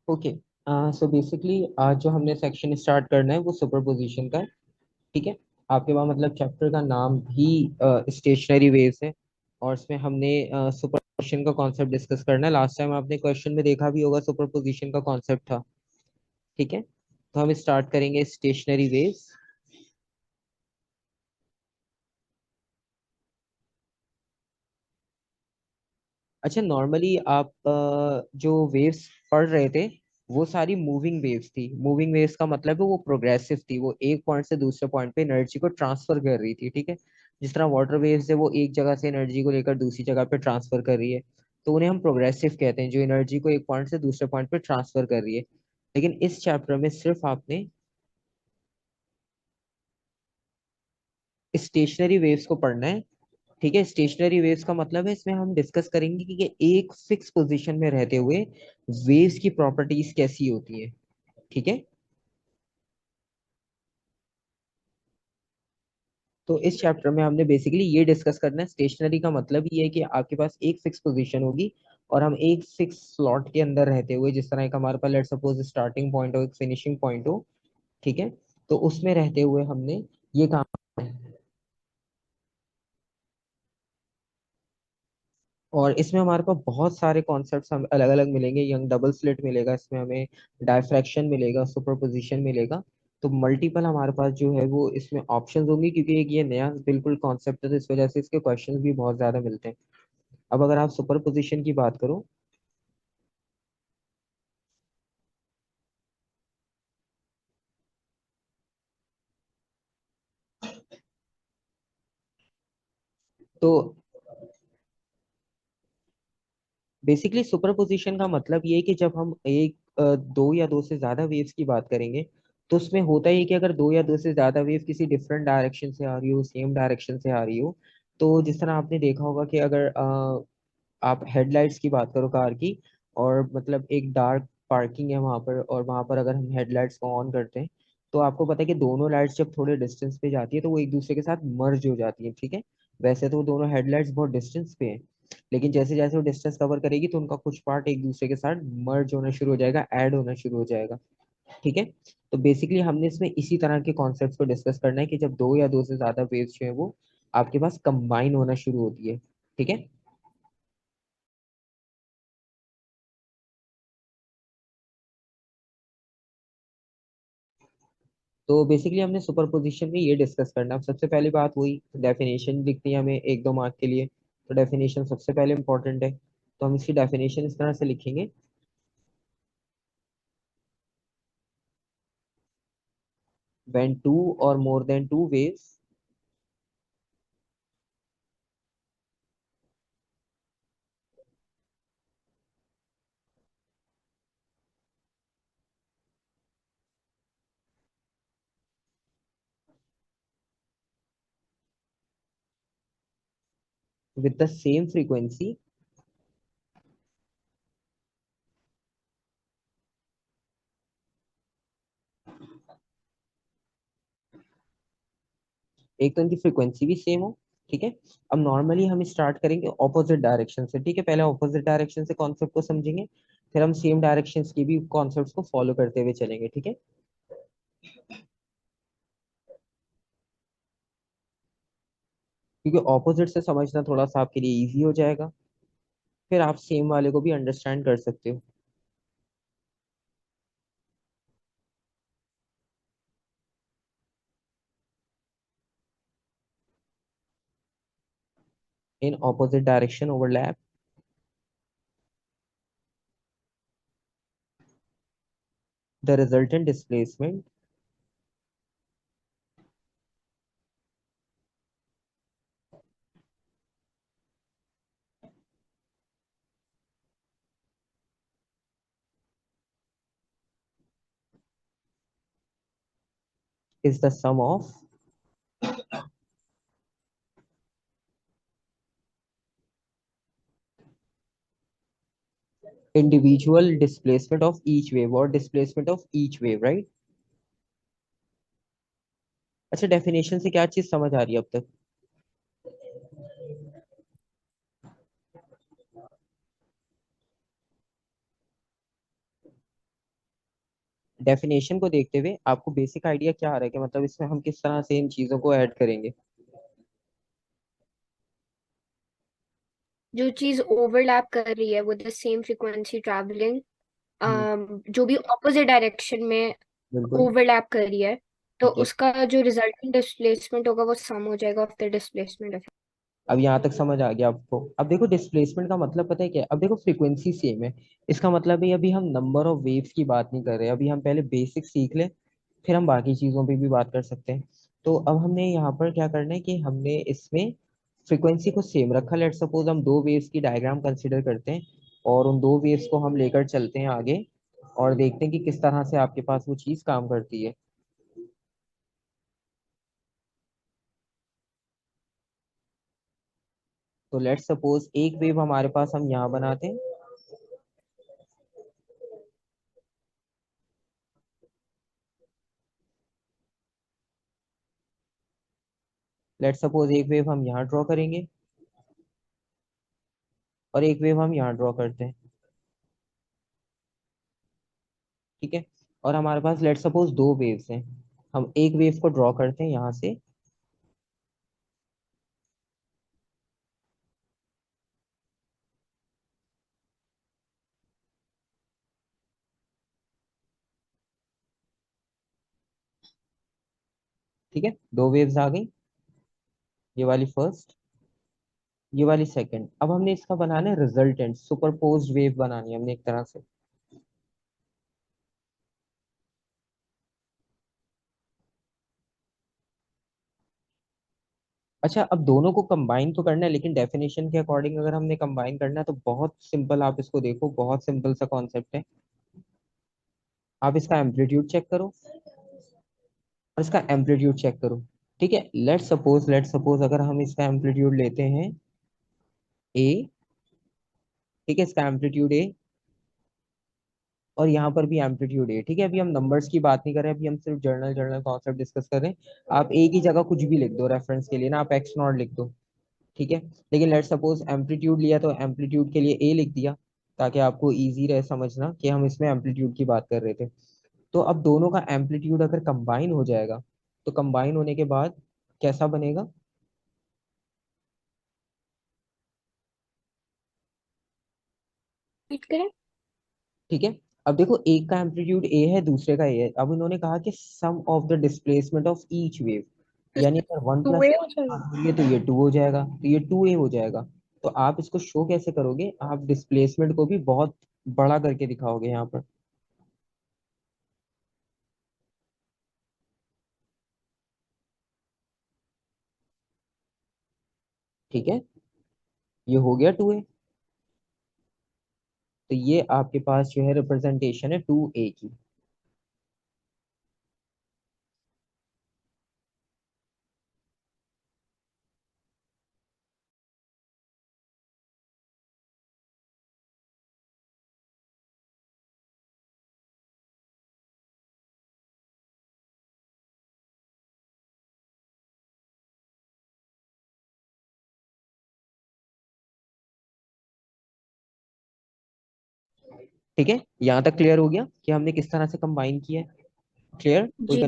Okay. So basically आज जो हमने सेक्शन स्टार्ट करना है वो सुपरपोजिशन का है। ठीक है। आपके पास मतलब चैप्टर का नाम भी स्टेशनरी वेव्स है। और इसमें हमने सुपरपोजिशन का कॉन्सेप्ट डिस्कस करना है। लास्ट टाइम आपने क्वेश्चन में देखा भी होगा सुपरपोजिशन का कॉन्सेप्ट था। ठीक है। तो हम स्टार्ट करेंगे स्टेशनरी वेव्स। अच्छा, नॉर्मली आप जो वेव्स पढ़ रहे थे वो सारी मूविंग वेव्स थी। मूविंग वेव्स का मतलब है वो प्रोग्रेसिव थी, वो एक पॉइंट से दूसरे पॉइंट पे एनर्जी को ट्रांसफर कर रही थी। ठीक है। जिस तरह वाटर वेव्स है वो एक जगह से एनर्जी को लेकर दूसरी जगह पे ट्रांसफर कर रही है, तो उन्हें हम प्रोग्रेसिव कहते हैं, जो एनर्जी को एक पॉइंट से दूसरे पॉइंट पे ट्रांसफर कर रही है। लेकिन इस चैप्टर में सिर्फ आपने स्टेशनरी वेव्स को पढ़ना है। ठीक है। स्टेशनरी वेव्स का मतलब है इसमें हम डिस्कस करेंगे कि एक फिक्स पोजीशन में रहते हुए वेव्स की प्रॉपर्टीज कैसी होती है। ठीक है। तो इस चैप्टर में हमने बेसिकली ये डिस्कस करना है, स्टेशनरी का मतलब ये है कि आपके पास एक फिक्स पोजीशन होगी और हम एक फिक्स स्लॉट के अंदर रहते हुए, जिस तरह एक हमारे पास लेट सपोज स्टार्टिंग पॉइंट हो, एक फिनिशिंग पॉइंट हो। ठीक है। तो उसमें रहते हुए हमने ये काम करना है। और इसमें हमारे पास बहुत सारे कॉन्सेप्ट्स हम अलग अलग मिलेंगे। यंग डबल स्लिट मिलेगा, इसमें हमें डायफ्रैक्शन मिलेगा, सुपरपोजिशन मिलेगा। तो मल्टीपल हमारे पास जो है वो इसमें ऑप्शंस होंगे, क्योंकि एक ये नया बिल्कुल कॉन्सेप्ट है, तो इस वजह से इसके क्वेश्चंस भी बहुत ज्यादा मिलते हैं। अब अगर आप सुपरपोजिशन की बात करो तो बेसिकली सुपरपोजिशन का मतलब ये है कि जब हम एक दो या दो से ज्यादा वेव्स की बात करेंगे, तो उसमें होता ही है कि अगर दो या दो से ज्यादा वेव किसी डिफरेंट डायरेक्शन से आ रही हो, सेम डायरेक्शन से आ रही हो, तो जिस तरह आपने देखा होगा कि अगर आप हेडलाइट्स की बात करो कार की, और मतलब एक डार्क पार्किंग है वहां पर, और वहां पर अगर हम हेडलाइट्स को ऑन करते हैं, तो आपको पता है कि दोनों लाइट्स जब थोड़े डिस्टेंस पे जाती है तो वो एक दूसरे के साथ मर्ज हो जाती है। ठीक है। वैसे तो वो दोनों हेडलाइट्स बहुत डिस्टेंस पे हैं, लेकिन जैसे जैसे वो डिस्टेंस कवर करेगी तो उनका कुछ पार्ट एक दूसरे के साथ मर्ज होना शुरू हो जाएगा, ऐड होना शुरू हो जाएगा। ठीक है। तो बेसिकली हमने इसमें इसी तरह के कॉन्सेप्ट्स को डिस्कस करना है कि जब दो या दो से ज्यादा वेव्स जो है वो आपके पास कंबाइन होना शुरू होती है। ठीक है। तो बेसिकली हमने सुपरपोजिशन में ये डिस्कस करना है। अब सबसे पहली बात वही डेफिनेशन लिखनी है हमें एक दो मार्क के लिए, तो डेफिनेशन सबसे पहले इंपॉर्टेंट है, तो हम इसकी डेफिनेशन इस तरह से लिखेंगे। when two or more than two waves with the same frequency, एक तो इनकी फ्रीक्वेंसी भी सेम हो। ठीक है। अब नॉर्मली हम स्टार्ट करेंगे ऑपोजिट डायरेक्शन से। ठीक है। पहले ऑपोजिट डायरेक्शन से कॉन्सेप्ट को समझेंगे, फिर हम सेम डायरेक्शन के भी कॉन्सेप्ट्स को फॉलो करते हुए चलेंगे। ठीक है। क्योंकि ऑपोजिट से समझना थोड़ा सा आपके लिए इजी हो जाएगा, फिर आप सेम वाले को भी अंडरस्टैंड कर सकते हो। In opposite direction overlap, the resultant displacement is the sum of individual displacement of each wave और displacement of each wave, right. अच्छा, डेफिनेशन से क्या चीज समझ आ रही है अब तक? डेफिनेशन को देखते हुए आपको बेसिक आइडिया क्या आ रहा है कि मतलब इसमें हम किस तरह से इन चीजों को ऐड करेंगे? जो चीज ओवरलैप कर रही है with the same frequency travelling, hmm, जो भी ऑपोजिट डायरेक्शन में बिल्कुल। ओवरलैप कर रही है, तो ठीक है। उसका जो रिजल्टेंट डिस्प्लेसमेंट होगा वो सम हो जाएगा ऑफ द डिस्प्लेसमेंट। अब यहाँ तक समझ आ गया आपको? अब देखो डिस्प्लेसमेंट का मतलब पता है क्या है? अब देखो फ्रीक्वेंसी सेम है, इसका मतलब है अभी हम नंबर ऑफ वेव्स की बात नहीं कर रहे, अभी हम पहले बेसिक सीख ले, फिर हम बाकी चीजों पे भी बात कर सकते हैं। तो अब हमने यहाँ पर क्या करना है कि हमने इसमें फ्रीक्वेंसी को सेम रखा। लेट सपोज हम दो वेव्स की डायग्राम कंसिडर करते हैं, और उन दो वेव्स को हम लेकर चलते हैं आगे, और देखते हैं कि किस तरह से आपके पास वो चीज काम करती है। तो लेट सपोज एक वेव हमारे पास हम यहाँ बनाते हैं। लेट सपोज एक वेव हम यहाँ ड्रॉ करेंगे, और एक वेव हम यहाँ ड्रॉ करते हैं। ठीक है। और हमारे पास लेट सपोज दो वेव्स हैं, हम एक वेव को ड्रॉ करते हैं यहाँ से। ठीक है, दो वेव्स आ गई, ये वाली फर्स्ट, ये वाली सेकंड। अब हमने इसका बनाना है रिजल्टेंट, सुपरपोज्ड वेव बनानी है हमने एक तरह से। अच्छा, अब दोनों को कंबाइन तो करना है, लेकिन डेफिनेशन के अकॉर्डिंग अगर हमने कंबाइन करना है तो बहुत सिंपल, आप इसको देखो, बहुत सिंपल सा कॉन्सेप्ट है। आप इसका एम्पलीट्यूड चेक करो, और इसका एम्पलीट्यूड चेक करो। ठीक है, लेट सपोज अगर हम इसका एम्पलीट्यूड लेते हैं ए, ठीक है, इसका एम्पलीट्यूड ए, और यहाँ पर भी एम्पलीट्यूड है। ठीक है, अभी हम नंबर्स की बात नहीं कर रहे, अभी हम सिर्फ जर्नल जर्नल कॉन्सेप्ट डिस्कस कर रहे हैं। आप ए की जगह कुछ भी लिख दो रेफरेंस के लिए ना, आप एक्स नॉट लिख दो। ठीक है, लेकिन लेट सपोज एम्पलीट्यूड लिया तो एम्पलीट्यूड के लिए ए लिख दिया, ताकि आपको इजी रहे समझना कि हम इसमें एम्पलीट्यूड की बात कर रहे थे। तो अब दोनों का एम्पलीट्यूड अगर कंबाइन हो जाएगा, तो कंबाइन होने के बाद कैसा बनेगा? रिपीट करें। ठीक है, अब देखो एक का एम्पलीट्यूड ए है, दूसरे का ए है। अब इन्होंने कहा कि sum of the displacement of each wave, तो यानी अगर वन टू प्लस वे हो जाएगा। ये तो ये टू हो जाएगा, तो ये टू ए हो जाएगा। तो आप इसको शो कैसे करोगे? आप डिस्प्लेसमेंट को भी बहुत बड़ा करके दिखाओगे यहाँ पर। ठीक है, ये हो गया टू ए। तो ये आपके पास जो है रिप्रेजेंटेशन है टू ए की। ठीक है, यहाँ तक क्लियर हो गया कि हमने किस तरह से कंबाइन किया है? क्लियर? कोई जी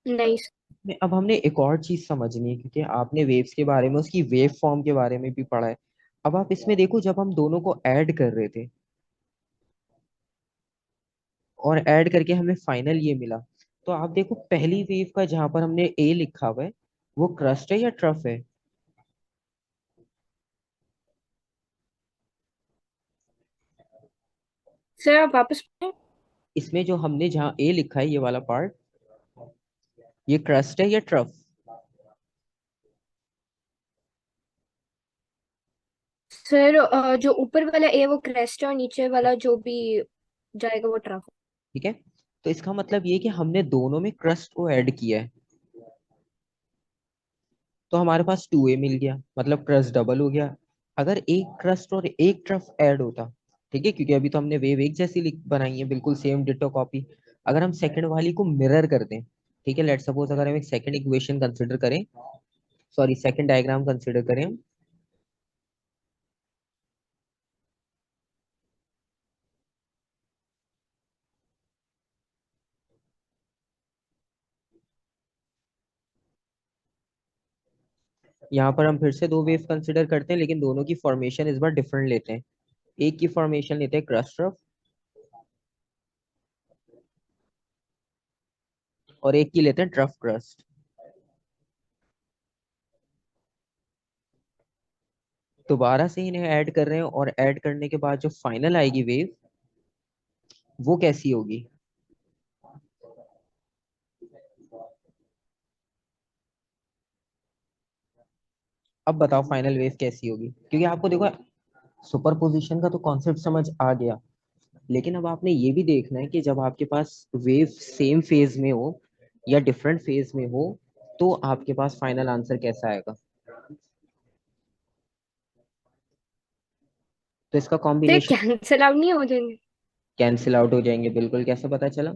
नहीं। अब हमने एक और चीज समझनी है, क्योंकि आपने वेव्स के बारे में, उसकी वेव फॉर्म के बारे में भी पढ़ा है। अब आप इसमें देखो, जब हम दोनों को ऐड कर रहे थे, और ऐड करके हमें फाइनल ये मिला, तो आप देखो पहली वेव का जहां पर हमने ए लिखा हुआ है, वो क्रस्ट है या ट्रफ है? सर आप वापस पूछें। इसमें जो हमने जहाँ ए लिखा है, ये वाला पार्ट, ये क्रस्ट है या ट्रफ? सर जो ऊपर वाला ए वो क्रेस्ट है और नीचे वाला जो भी जाएगा वो ट्रफ। ठीक है, तो इसका मतलब ये कि हमने दोनों में क्रस्ट को ऐड किया है, तो हमारे पास टू ए मिल गया, मतलब क्रस्ट डबल हो गया। अगर एक क्रस्ट और एक ट्रफ ऐड होता, ठीक है, क्योंकि अभी तो हमने वेव एक जैसी लिख बनाई है, बिल्कुल सेम डिटो कॉपी। अगर हम सेकंड वाली को मिरर कर दें, ठीक है, लेट सपोज अगर हम एक सेकंड इक्वेशन कंसिडर करें, सॉरी सेकंड डायग्राम कंसिडर करें, यहाँ पर हम फिर से दो वेव कंसिडर करते हैं, लेकिन दोनों की फॉर्मेशन इस बार डिफरेंट लेते हैं। एक की फॉर्मेशन लेते हैं क्रस्ट रफ, और एक की लेते हैं ट्रफ क्रस्ट। दोबारा से इन्हें ऐड कर रहे हैं, और ऐड करने के बाद जो फाइनल आएगी वेव, वो कैसी होगी? अब बताओ फाइनल वेव कैसी होगी, क्योंकि आपको देखो सुपरपोजिशन का तो कॉन्सेप्ट समझ आ गया, लेकिन अब आपने ये भी देखना है कि जब आपके पास वेव सेम फेज में हो या डिफरेंट फेज में हो, तो आपके पास फाइनल आंसर कैसा आएगा। तो इसका तो ये कॉम्बिनेशन कैंसिल आउट नहीं हो जाएंगे? कैंसिल आउट हो जाएंगे, बिल्कुल। कैसे पता चला?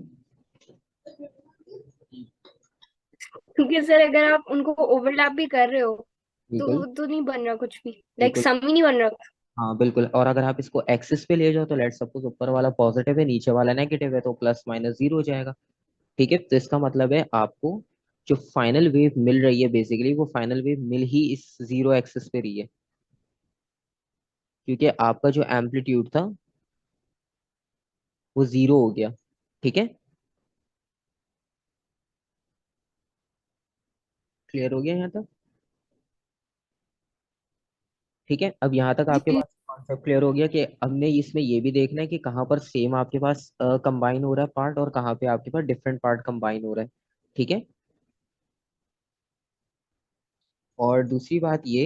क्योंकि सर अगर आप उनको ओवरलैप भी कर रहे हो तो बिल्कुल वो तो नहीं बन रहा कुछ भी, लाइक बिल्कुल। सम ही नहीं बन रहा। हाँ बिल्कुल, और अगर आप इसको एक्सिस पे ले जाओ तो लेट्स सपोज ऊपर वाला पॉजिटिव है, नीचे वाला नेगेटिव है, तो प्लस माइनस जीरो हो जाएगा। ठीक है, तो इसका मतलब है आपको जो फाइनल वेव मिल रही है, बेसिकली वो फाइनल वेव मिल ही इस जीरो एक्सिस पे रही है, क्योंकि आपका जो एम्पलीट्यूड था वो जीरो हो गया। ठीक है, क्लियर हो गया यहाँ तक? ठीक है, अब यहाँ तक आपके जी। पास कॉन्सेप्ट क्लियर हो गया कि हमने इसमें ये भी देखना है कि कहाँ पर सेम आपके पास कंबाइन हो रहा है पार्ट, और कहाँ पे आपके पास डिफरेंट पार्ट कंबाइन हो रहा है। ठीक है, और दूसरी बात ये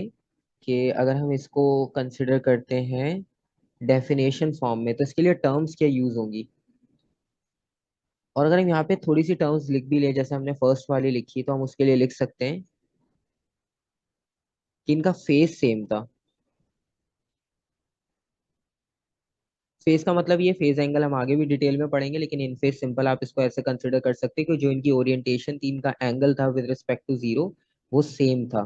कि अगर हम इसको कंसिडर करते हैं डेफिनेशन फॉर्म में, तो इसके लिए टर्म्स क्या यूज होंगी। और अगर हम यहाँ पे थोड़ी सी टर्म्स लिख भी ले, जैसे हमने फर्स्ट वाली लिखी, तो हम उसके लिए लिख सकते हैं कि इनका फेस सेम था। फेस का मतलब ये फेस एंगल हम आगे भी डिटेल में पढ़ेंगे, लेकिन इन फेस सिंपल आप इसको ऐसे कंसिडर कर सकते हैं कि जो इनकी ओरिएंटेशन थी, इनका एंगल था विद रिस्पेक्ट टू जीरो, वो सेम था।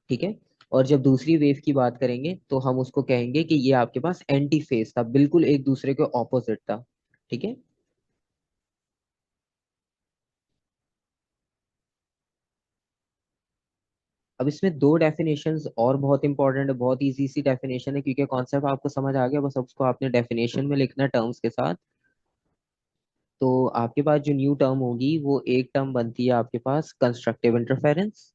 ठीक है, और जब दूसरी वेव की बात करेंगे तो हम उसको कहेंगे कि ये आपके पास एंटी फेस था, बिल्कुल एक दूसरे के ऑपोजिट था। ठीक है, अब इसमें दो डेफिनेशंस और बहुत इंपॉर्टेंट है, बहुत इजी सी डेफिनेशन है, क्योंकि कॉन्सेप्ट आपको समझ आ गया, बस अब उसको आपने डेफिनेशन में लिखना है टर्म्स के साथ। तो आपके पास जो न्यू टर्म होगी, वो एक टर्म बनती है आपके पास कंस्ट्रक्टिव इंटरफेरेंस।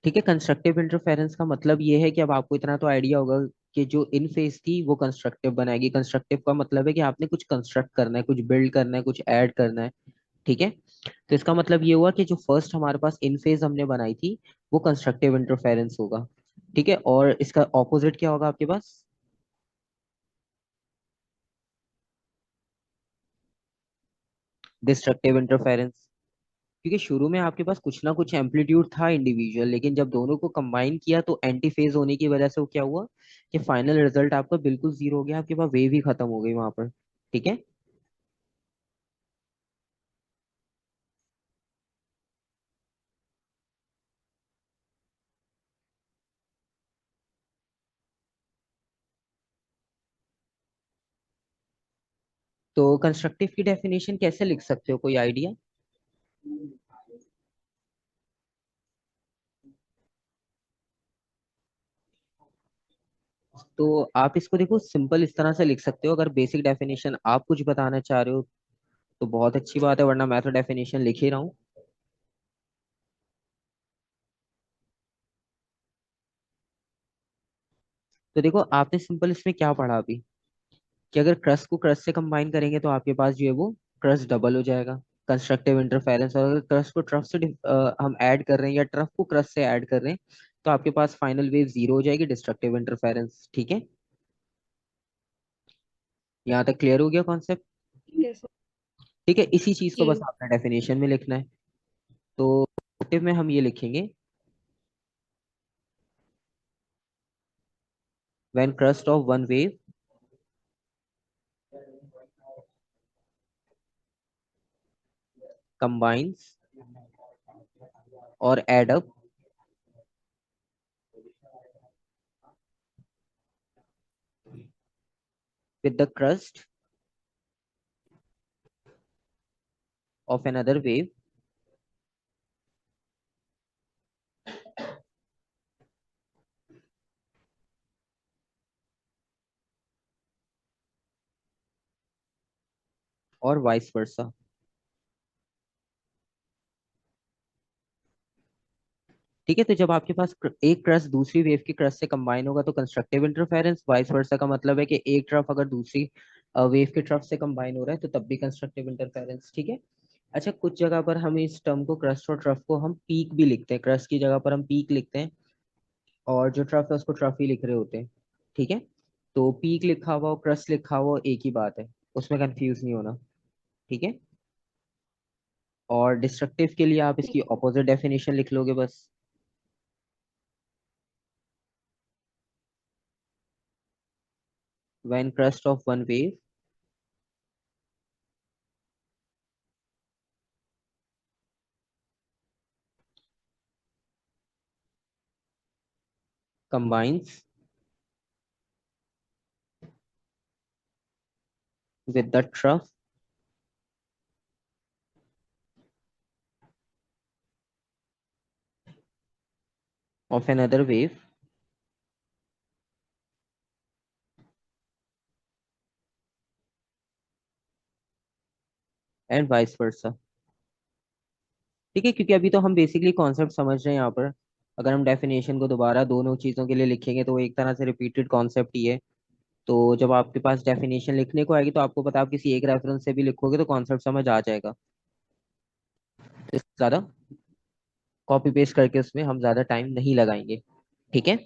ठीक है, कंस्ट्रक्टिव इंटरफेरेंस का मतलब ये है कि अब आपको इतना तो आइडिया होगा कि जो इन फेज थी वो कंस्ट्रक्टिव बनाएगी। कंस्ट्रक्टिव का मतलब है कि आपने कुछ कंस्ट्रक्ट करना है, कुछ बिल्ड करना है, कुछ ऐड करना है। ठीक है, तो इसका मतलब ये हुआ कि जो फर्स्ट हमारे पास इन फेज हमने बनाई थी, वो कंस्ट्रक्टिव इंटरफेरेंस होगा। ठीक है, और इसका ऑपोजिट क्या होगा आपके पास? Destructive interference. क्योंकि शुरू में आपके पास कुछ ना कुछ एम्पलीट्यूड था इंडिविजुअल, लेकिन जब दोनों को कंबाइन किया तो एंटी फेज होने की वजह से वो क्या हुआ कि फाइनल रिजल्ट आपका बिल्कुल जीरो हो गया, आपके पास वेव ही खत्म हो गई वहां पर। ठीक है, तो कंस्ट्रक्टिव की डेफिनेशन कैसे लिख सकते हो, कोई आइडिया? तो आप इसको देखो सिंपल इस तरह से लिख सकते हो, अगर बेसिक डेफिनेशन आप कुछ बताना चाह रहे हो तो बहुत अच्छी बात है, वरना मैं तो डेफिनेशन लिख ही रहा हूँ। तो देखो आपने सिंपल इसमें क्या पढ़ा अभी, कि अगर क्रस्ट को क्रस्ट से कंबाइन करेंगे तो आपके पास जो है वो क्रस्ट डबल हो जाएगा, कंस्ट्रक्टिव इंटरफेरेंस। और अगर क्रस्ट को ट्रफ से हम ऐड कर रहे हैं, या ट्रफ को क्रस्ट से ऐड कर रहे हैं, तो आपके पास फाइनल वेव जीरो हो जाएगी, डिस्ट्रक्टिव इंटरफेरेंस। ठीक है, यहाँ तक क्लियर हो गया कॉन्सेप्ट? ठीक है सर। ठीक है, इसी चीज को बस जी। आपने डेफिनेशन में लिखना है। तो एक्टिव में हम ये लिखेंगे, when crust of one wave combines or add up with the crust of another wave और वाइस वर्सा। ठीक है, तो जब आपके पास एक क्रस्ट दूसरी वेव की क्रस्ट से कंबाइन होगा तो कंस्ट्रक्टिव इंटरफेरेंस, वाइस वर्सा का मतलब है कि एक ट्रफ अगर दूसरी वेव के ट्रफ से कंबाइन हो रहा है तो तब भी कंस्ट्रक्टिव इंटरफेरेंस। ठीक है। अच्छा, कुछ जगह पर हम इस टर्म को, क्रस्ट और ट्रफ को, हम पीक भी लिखते हैं। क्रस्ट की जगह पर हम पीक लिखते हैं और जो ट्रफ है उसको ट्रफ ही लिख रहे होते हैं। ठीक है, तो पीक लिखा हुआ और क्रस्ट लिखा हुआ एक ही बात है, उसमें कंफ्यूज नहीं होना। ठीक है। और डिस्ट्रक्टिव के लिए आप इसकी ठीक है। ऑपोजिट डेफिनेशन लिख लोगे बस। When crust of one wave combines with the trough of another wave and vice versa। ठीक है, क्योंकि अभी तो हम बेसिकली कॉन्सेप्ट समझ रहे हैं यहाँ पर। अगर हम डेफिनेशन को दोबारा दोनों चीज़ों के लिए लिखेंगे तो वो एक तरह से रिपीटेड कॉन्सेप्ट ही है। तो जब आपके पास डेफिनेशन लिखने को आएगी तो आपको पता, आप किसी एक रेफरेंस से भी लिखोगे तो कॉन्सेप्ट समझ आ जाएगा। तो ज़्यादा कॉपी पेस्ट करके उसमें हम ज़्यादा टाइम नहीं लगाएंगे। ठीक है।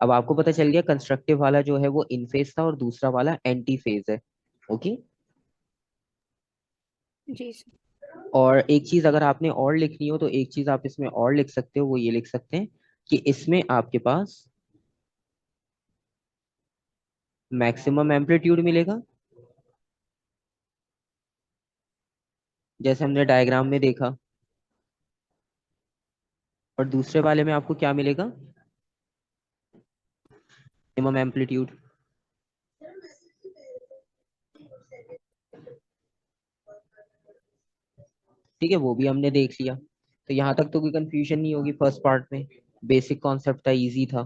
अब आपको पता चल गया कंस्ट्रक्टिव वाला जो है वो इन फेज था और दूसरा वाला एंटी फेज है। ओके। जी सर। और एक चीज अगर आपने और लिखनी हो तो एक चीज आप इसमें और लिख सकते हो, वो ये लिख सकते हैं कि इसमें आपके पास मैक्सिमम एम्पलीट्यूड मिलेगा, जैसे हमने डायग्राम में देखा। और दूसरे वाले में आपको क्या मिलेगा? Minimum amplitude. ठीक है, वो भी हमने देख लिया। तो यहाँ तक तो कोई कंफ्यूजन नहीं होगी फर्स्ट पार्ट में। बेसिक कॉन्सेप्ट था, इजी था।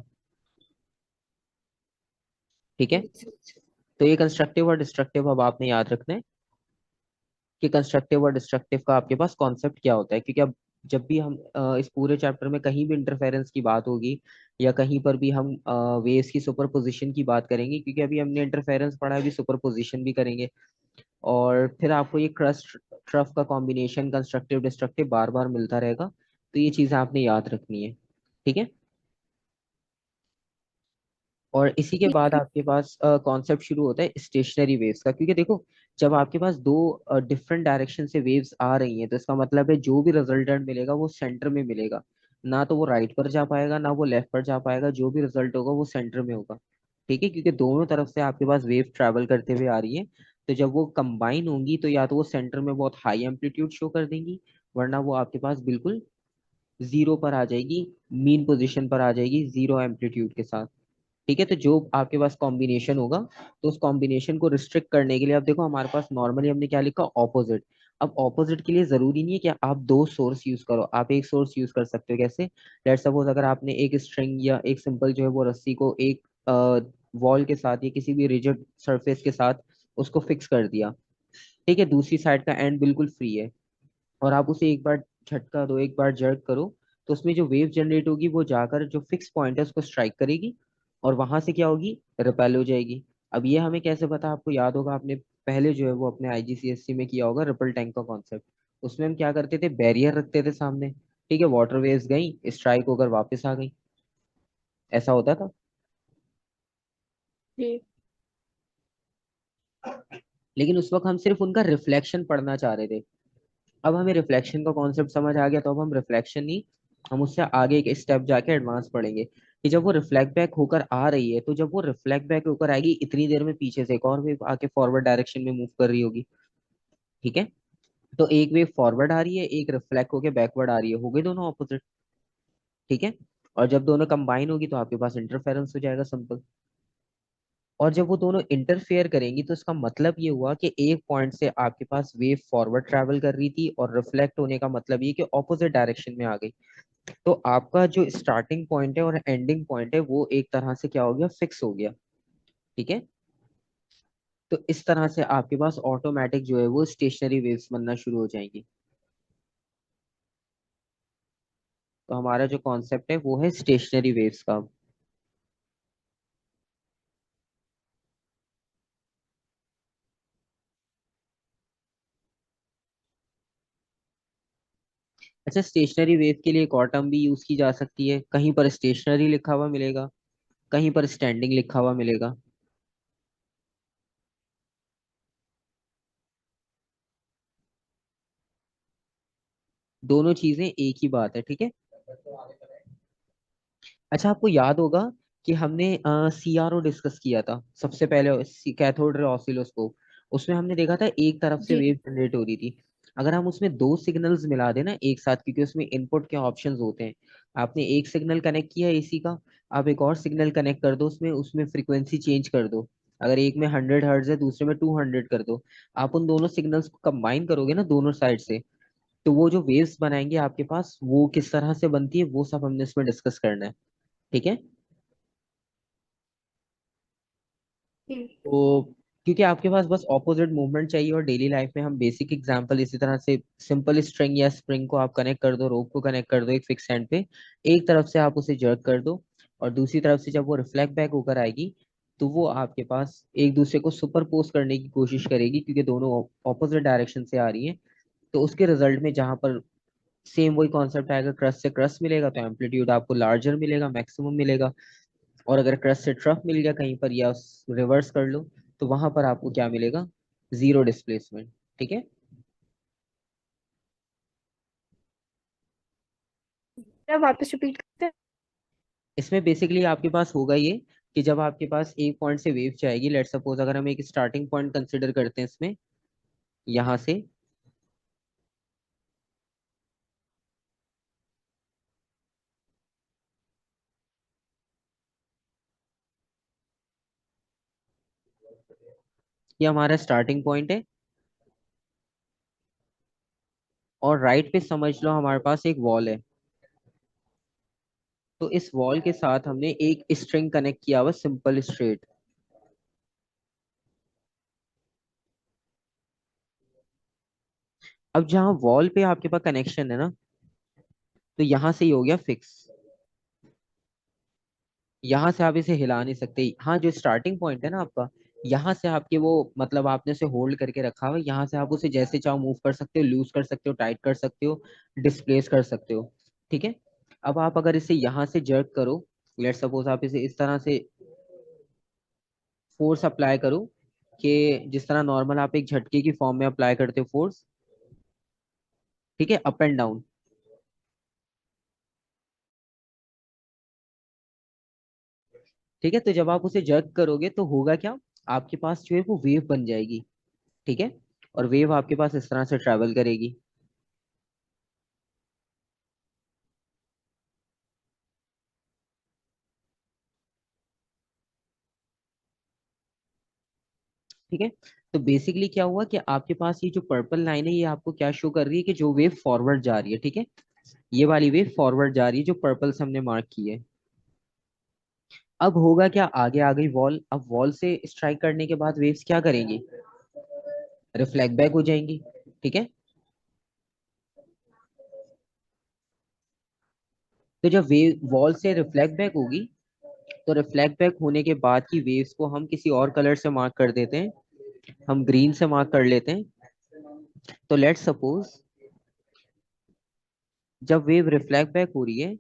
ठीक है। जी सर। तो ये कंस्ट्रक्टिव और डिस्ट्रक्टिव अब आपने याद रखना है कि कंस्ट्रक्टिव और डिस्ट्रक्टिव का आपके पास कॉन्सेप्ट क्या होता है। क्योंकि अब जब भी हम इस पूरे चैप्टर में कहीं भी इंटरफेरेंस की बात होगी या कहीं पर भी हम वेव्स की सुपरपोजिशन की बात करेंगे, क्योंकि अभी हमने इंटरफेरेंस पढ़ा है, अभी सुपरपोजिशन भी करेंगे। और फिर आपको ये क्रस्ट ट्रफ का कॉम्बिनेशन कंस्ट्रक्टिव डिस्ट्रक्टिव बार बार मिलता रहेगा, तो ये चीजें आपने याद रखनी है। ठीक है। और इसी के ठीक बाद है। आपके पास कॉन्सेप्ट शुरू होता है स्टेशनरी वेव्स का। क्योंकि देखो, जब आपके पास दो डिफरेंट डायरेक्शन से वेव्स आ रही हैं तो इसका मतलब है जो भी रिजल्टेंट मिलेगा वो सेंटर में मिलेगा। ना तो वो राइट पर जा पाएगा ना वो लेफ्ट पर जा पाएगा, जो भी रिजल्ट होगा वो सेंटर में होगा। ठीक है, क्योंकि दोनों तरफ से आपके पास वेव ट्रैवल करते हुए आ रही है। तो जब वो कंबाइन होंगी तो या तो वो सेंटर में बहुत हाई एम्पलीट्यूड शो कर देंगी, वरना वो आपके पास बिल्कुल जीरो पर आ जाएगी, मीन पोजीशन पर आ जाएगी जीरो एम्पलीट्यूड के साथ। ठीक है, तो जो आपके पास कॉम्बिनेशन होगा तो उस कॉम्बिनेशन को रिस्ट्रिक्ट करने के लिए, अब देखो हमारे पास नॉर्मली हमने क्या लिखा, ऑपोजिट। अब ऑपोजिट के लिए जरूरी नहीं है कि आप दो सोर्स यूज करो, आप एक सोर्स यूज कर सकते हो। कैसे? लेट्स सपोज अगर आपने एक स्ट्रिंग या एक सिंपल जो है वो रस्सी को एक वॉल के साथ या किसी भी रिजिड सरफेस के साथ उसको फिक्स कर दिया। ठीक है, दूसरी साइड का एंड बिल्कुल फ्री है, और आप उसे एक बार झटका दो, एक बार जर्क करो, तो उसमें जो वेव जनरेट होगी वो जाकर जो फिक्स पॉइंट है उसको स्ट्राइक करेगी और वहां से क्या होगी, रिपेल हो जाएगी। अब ये हमें कैसे पता? आपको याद होगा, आपने पहले जो है वो अपने आईजीसीएससी में किया होगा रिपल टैंक का कॉन्सेप्ट। उसमें हम क्या करते थे, बैरियर रखते थे सामने। ठीक है, वाटर वेव्स गई, स्ट्राइक होकर वापस आ गई, ऐसा होता था। जी। लेकिन उस वक्त हम सिर्फ उनका रिफ्लेक्शन पढ़ना चाह रहे थे। अब हमें रिफ्लेक्शन का कॉन्सेप्ट समझ आ गया, तो अब हम रिफ्लेक्शन नहीं, हम उससे आगे एक स्टेप जाके एडवांस पढ़ेंगे कि जब वो रिफ्लेक्ट बैक होकर आ रही है, तो जब वो रिफ्लेक्ट बैक होकर आएगी इतनी देर में पीछे से एक और वेव आके फॉरवर्ड डायरेक्शन में मूव कर रही होगी। ठीक है। तो एक वेव फॉरवर्ड आ रही है, एक रिफ्लेक्ट होके बैकवर्ड आ रही है, हो गए दोनों ऑपोजिट। ठीक है। और जब दोनों कंबाइन होगी तो आपके पास इंटरफेरेंस हो जाएगा, सिंपल। और जब वो दोनों इंटरफेयर करेंगी तो इसका मतलब ये हुआ कि एक पॉइंट से आपके पास वेव फॉरवर्ड ट्रैवल कर रही थी, और रिफ्लेक्ट होने का मतलब ये कि ऑपोजिट डायरेक्शन में आ गई। तो आपका जो स्टार्टिंग पॉइंट है और एंडिंग पॉइंट है वो एक तरह से क्या हो गया, फिक्स हो गया। ठीक है। तो इस तरह से आपके पास ऑटोमेटिक जो है वो स्टेशनरी वेव्स बनना शुरू हो जाएंगी। तो हमारा जो कॉन्सेप्ट है वो है स्टेशनरी वेव्स का। अच्छा, स्टेशनरी वेव के लिए एक और टर्म भी यूज की जा सकती है, कहीं पर स्टेशनरी लिखा हुआ मिलेगा, कहीं पर स्टैंडिंग लिखा हुआ मिलेगा। दोनों चीजें एक ही बात है, ठीक है। अच्छा, आपको याद होगा कि हमने CRO डिस्कस किया था सबसे पहले, कैथोड रे ऑसिलोस्कोप। उसमें हमने देखा था एक तरफ से जी। वेव जनरेट हो रही थी। अगर हम उसमें दो सिग्नल्स मिला देना एक साथ, क्योंकि उसमें इनपुट के ऑप्शंस होते हैं। आपने एक सिग्नल कनेक्ट किया AC का, आप एक और सिग्नल कनेक्ट कर दो, उसमें उसमें फ्रीक्वेंसी चेंज कर दो। अगर एक में 100 हर्ट्ज है, दूसरे में 200 कर दो। आप उन दोनों सिग्नल्स को कंबाइन करोगे ना दोनों साइड से, तो वो जो वेव्स बनाएंगे आपके पास वो किस तरह से बनती है वो सब हमने इसमें डिस्कस करना है। ठीक है। जी। तो क्योंकि आपके पास बस ऑपोजिट मूवमेंट चाहिए, और डेली लाइफ में हम बेसिक एग्जांपल इसी तरह से, सिंपल स्ट्रिंग या स्प्रिंग को आप कनेक्ट कर दो, रोप को कनेक्ट कर दो एक फिक्स एंड पे, एक तरफ से आप उसे जर्क कर दो, और दूसरी तरफ से जब वो रिफ्लेक्ट बैक होकर आएगी तो वो आपके पास एक दूसरे को सुपरपोज करने की कोशिश करेगी, क्योंकि दोनों ऑपोजिट डायरेक्शन से आ रही हैं। तो उसके रिजल्ट में जहां पर सेम वही कॉन्सेप्ट आएगा, क्रस्ट से क्रस्ट मिलेगा तो एम्पलीट्यूड आपको लार्जर मिलेगा, मैक्सिमम मिलेगा। और अगर क्रस्ट से ट्रफ मिल गया कहीं पर, या रिवर्स कर लो, तो वहां पर आपको क्या मिलेगा, जीरो डिस्प्लेसमेंट। ठीक है। क्या वापस रिपीट करते हैं? इसमें बेसिकली आपके पास होगा ये कि जब आपके पास एक पॉइंट से वेव जाएगी, लेट सपोज अगर हम एक स्टार्टिंग पॉइंट कंसिडर करते हैं इसमें, यहाँ से, ये हमारा स्टार्टिंग पॉइंट है, और राइट पे समझ लो हमारे पास एक वॉल है। तो इस वॉल के साथ हमने एक स्ट्रिंग कनेक्ट किया हुआ, सिंपल स्ट्रेट। अब जहाँ वॉल पे आपके पास कनेक्शन है ना, तो यहाँ से ही हो गया फिक्स। यहाँ से आप इसे हिला नहीं सकते। हाँ, जो स्टार्टिंग पॉइंट है ना आपका, यहाँ से आपके वो, मतलब आपने उसे होल्ड करके रखा हुआ है, यहाँ से आप उसे जैसे चाहो मूव कर सकते हो, लूज कर सकते हो, टाइट कर सकते हो, डिस्प्लेस कर सकते हो। ठीक है। अब आप अगर इसे यहाँ से जर्क करो, लेट सपोज आप इसे इस तरह से फोर्स अप्लाई करो, कि जिस तरह नॉर्मल आप एक झटके की फॉर्म में अप्लाई करते हो फोर्स, ठीक है, अप एंड डाउन। ठीक है। तो जब आप उसे जर्क करोगे तो होगा क्या, आपके पास जो है वो वेव बन जाएगी। ठीक है। और वेव आपके पास इस तरह से ट्रेवल करेगी। ठीक है। तो बेसिकली क्या हुआ कि आपके पास ये जो पर्पल लाइन है ये आपको क्या शो कर रही है, कि जो वेव फॉरवर्ड जा रही है। ठीक है। ये वाली वेव फॉरवर्ड जा रही है जो पर्पल से हमने मार्क की है। अब होगा क्या, आगे आ गई वॉल, अब वॉल से स्ट्राइक करने के बाद वेव्स क्या करेंगी, रिफ्लेक्ट बैक हो जाएंगी। ठीक है। तो जब वेव वॉल से रिफ्लेक्ट बैक होगी, तो रिफ्लेक्ट बैक होने के बाद की वेव्स को हम किसी और कलर से मार्क कर देते हैं, हम ग्रीन से मार्क कर लेते हैं। तो लेट्स सपोज जब वेव रिफ्लेक्ट बैक हो रही है,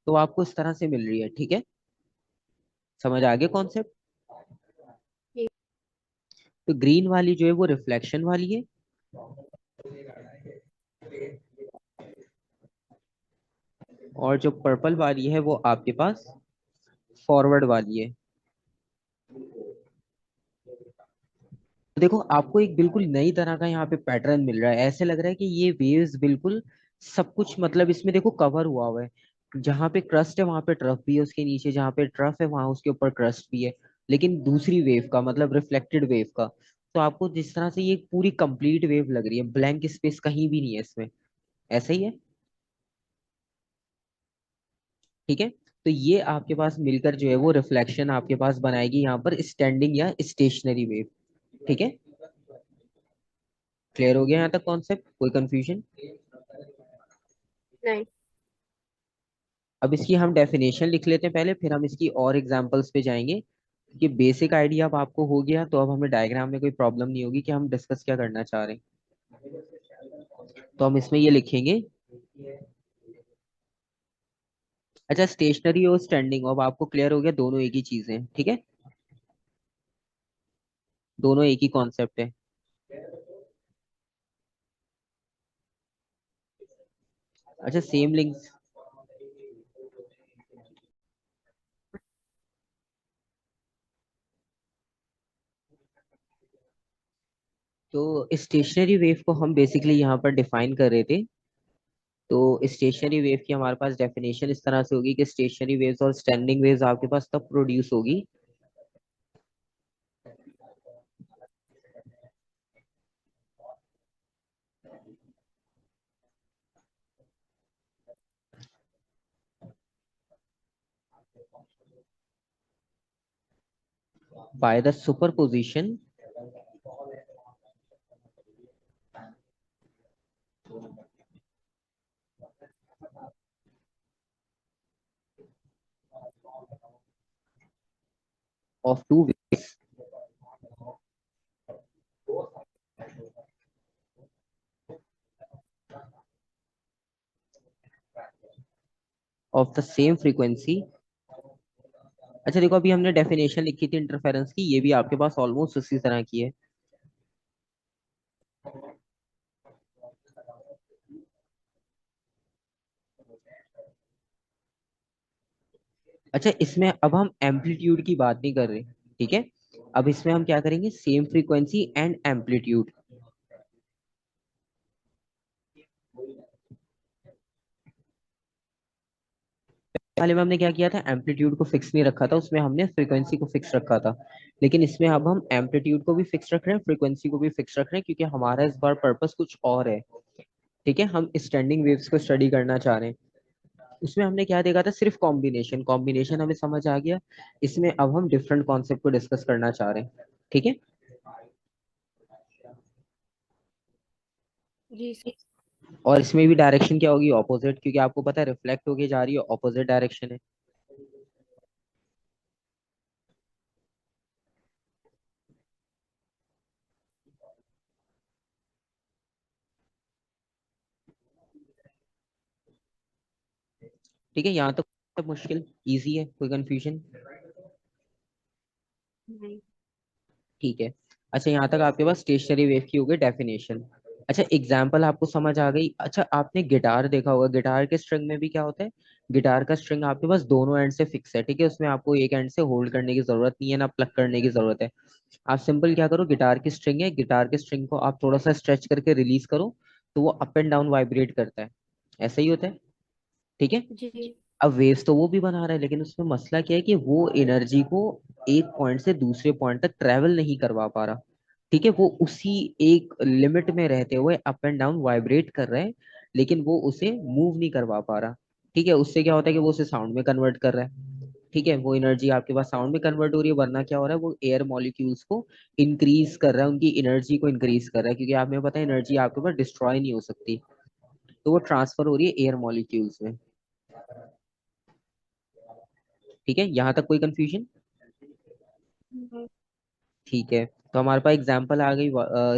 तो आपको इस तरह से मिल रही है। ठीक है। समझ आ गया कॉन्सेप्ट। जी। तो ग्रीन वाली जो है वो रिफ्लेक्शन वाली है, और जो पर्पल वाली है वो आपके पास फॉरवर्ड वाली है। तो देखो आपको एक बिल्कुल नई तरह का यहाँ पे पैटर्न मिल रहा है, ऐसे लग रहा है कि ये वेव्स बिल्कुल सब कुछ मतलब इसमें देखो कवर हुआ हुआ है। जहाँ पे क्रस्ट है वहां पे ट्रफ भी है, उसके नीचे जहाँ पे ट्रफ है वहां उसके ऊपर क्रस्ट भी है, लेकिन दूसरी वेव का मतलब रिफ्लेक्टेड वेव का। तो आपको जिस तरह से ये पूरी कंप्लीट वेव लग रही है, ब्लैंक स्पेस कहीं भी नहीं है इसमें, ऐसा ही है। ठीक है, तो ये आपके पास मिलकर जो है वो रिफ्लेक्शन आपके पास बनाएगी यहाँ पर स्टैंडिंग या स्टेशनरी वेव। ठीक है, क्लियर हो गया यहाँ तक कॉन्सेप्ट, कोई कंफ्यूजन? नहीं। अब इसकी हम डेफिनेशन लिख लेते हैं पहले, फिर हम इसकी और एग्जांपल्स पे जाएंगे। कि बेसिक आइडिया अब आपको हो गया, तो अब हमें डायग्राम में कोई प्रॉब्लम नहीं होगी कि हम डिस्कस क्या करना चाह रहे हैं। तो हम इसमें ये लिखेंगे। अच्छा, स्टेशनरी और स्टैंडिंग अब आपको क्लियर हो गया, दोनों एक ही चीज है, ठीक है, दोनों एक ही कॉन्सेप्ट है। अच्छा, सेम लिंक्स। तो स्टेशनरी वेव को हम बेसिकली यहाँ पर डिफाइन कर रहे थे। तो स्टेशनरी वेव की हमारे पास डेफिनेशन इस तरह से होगी कि स्टेशनरी वेव्स और स्टैंडिंग वेव्स आपके पास तब प्रोड्यूस होगी by the superposition of two of the same frequency. अच्छा देखो, अभी हमने डेफिनेशन लिखी थी इंटरफेरेंस की, ये भी आपके पास ऑलमोस्ट उसी तरह की है। अच्छा, इसमें अब हम एम्पलीट्यूड की बात नहीं कर रहे, ठीक है, अब इसमें हम क्या करेंगे, सेम फ्रीक्वेंसी एंड एम्पलीट्यूड। पहले में हमने क्या किया था, एम्पलीट्यूड को फिक्स नहीं रखा था, उसमें हमने फ्रीक्वेंसी को फिक्स रखा था। लेकिन इसमें अब हम एम्पलीट्यूड को भी फिक्स रख रहे हैं, फ्रीक्वेंसी को भी फिक्स रख रहे हैं, क्योंकि हमारा इस बार पर्पस कुछ और है। ठीक है, हम स्टैंडिंग वेव्स को स्टडी करना चाह रहे हैं। उसमें हमने क्या देखा था, सिर्फ कॉम्बिनेशन, कॉम्बिनेशन हमें समझ आ गया। इसमें अब हम डिफरेंट कॉन्सेप्ट को डिस्कस करना चाह रहे हैं। ठीक है, जी सर। और इसमें भी डायरेक्शन क्या होगी, ऑपोजिट, क्योंकि आपको पता है रिफ्लेक्ट होके जा रही है, ऑपोजिट डायरेक्शन है। ठीक है, यहाँ तक सब मुश्किल इजी है, कोई कंफ्यूजन? नहीं। ठीक है। अच्छा, यहाँ तक आपके पास स्टेशनरी वेव की हो गई डेफिनेशन। अच्छा, एग्जाम्पल आपको समझ आ गई। अच्छा, आपने गिटार देखा होगा, गिटार के स्ट्रिंग में भी क्या होता है, गिटार का स्ट्रिंग आपके पास दोनों एंड से फिक्स है, ठीक है, उसमें आपको एक एंड से होल्ड करने की जरूरत नहीं है, ना प्लग करने की जरूरत है। आप सिंपल क्या करो, गिटार की स्ट्रिंग है, गिटार के स्ट्रिंग को आप थोड़ा सा स्ट्रेच करके रिलीज करो, तो वो अप एंड डाउन वाइब्रेट करता है, ऐसा ही होता है। ठीक है, जी। अब वेव्स तो वो भी बना रहा है, लेकिन उसमें मसला क्या है कि वो एनर्जी को एक पॉइंट से दूसरे पॉइंट तक ट्रेवल नहीं करवा पा रहा। ठीक है, वो उसी एक लिमिट में रहते हुए अप एंड डाउन वाइब्रेट कर रहा है, लेकिन वो उसे मूव नहीं करवा पा रहा। ठीक है, उससे क्या होता है कि वो उसे साउंड में कन्वर्ट कर रहा है। ठीक है, वो एनर्जी आपके पास साउंड में कन्वर्ट हो रही है, वरना क्या हो रहा है, वो एयर मॉलिक्यूल्स को इंक्रीज कर रहा है, उनकी एनर्जी को इंक्रीज कर रहा है, क्योंकि आपने पता है एनर्जी आपके पास डिस्ट्रॉय नहीं हो सकती, तो वो ट्रांसफर हो रही है एयर मॉलिक्यूल्स में। ठीक है, यहाँ तक कोई कंफ्यूजन? नहीं। ठीक है, तो हमारे पास एग्जांपल आ गई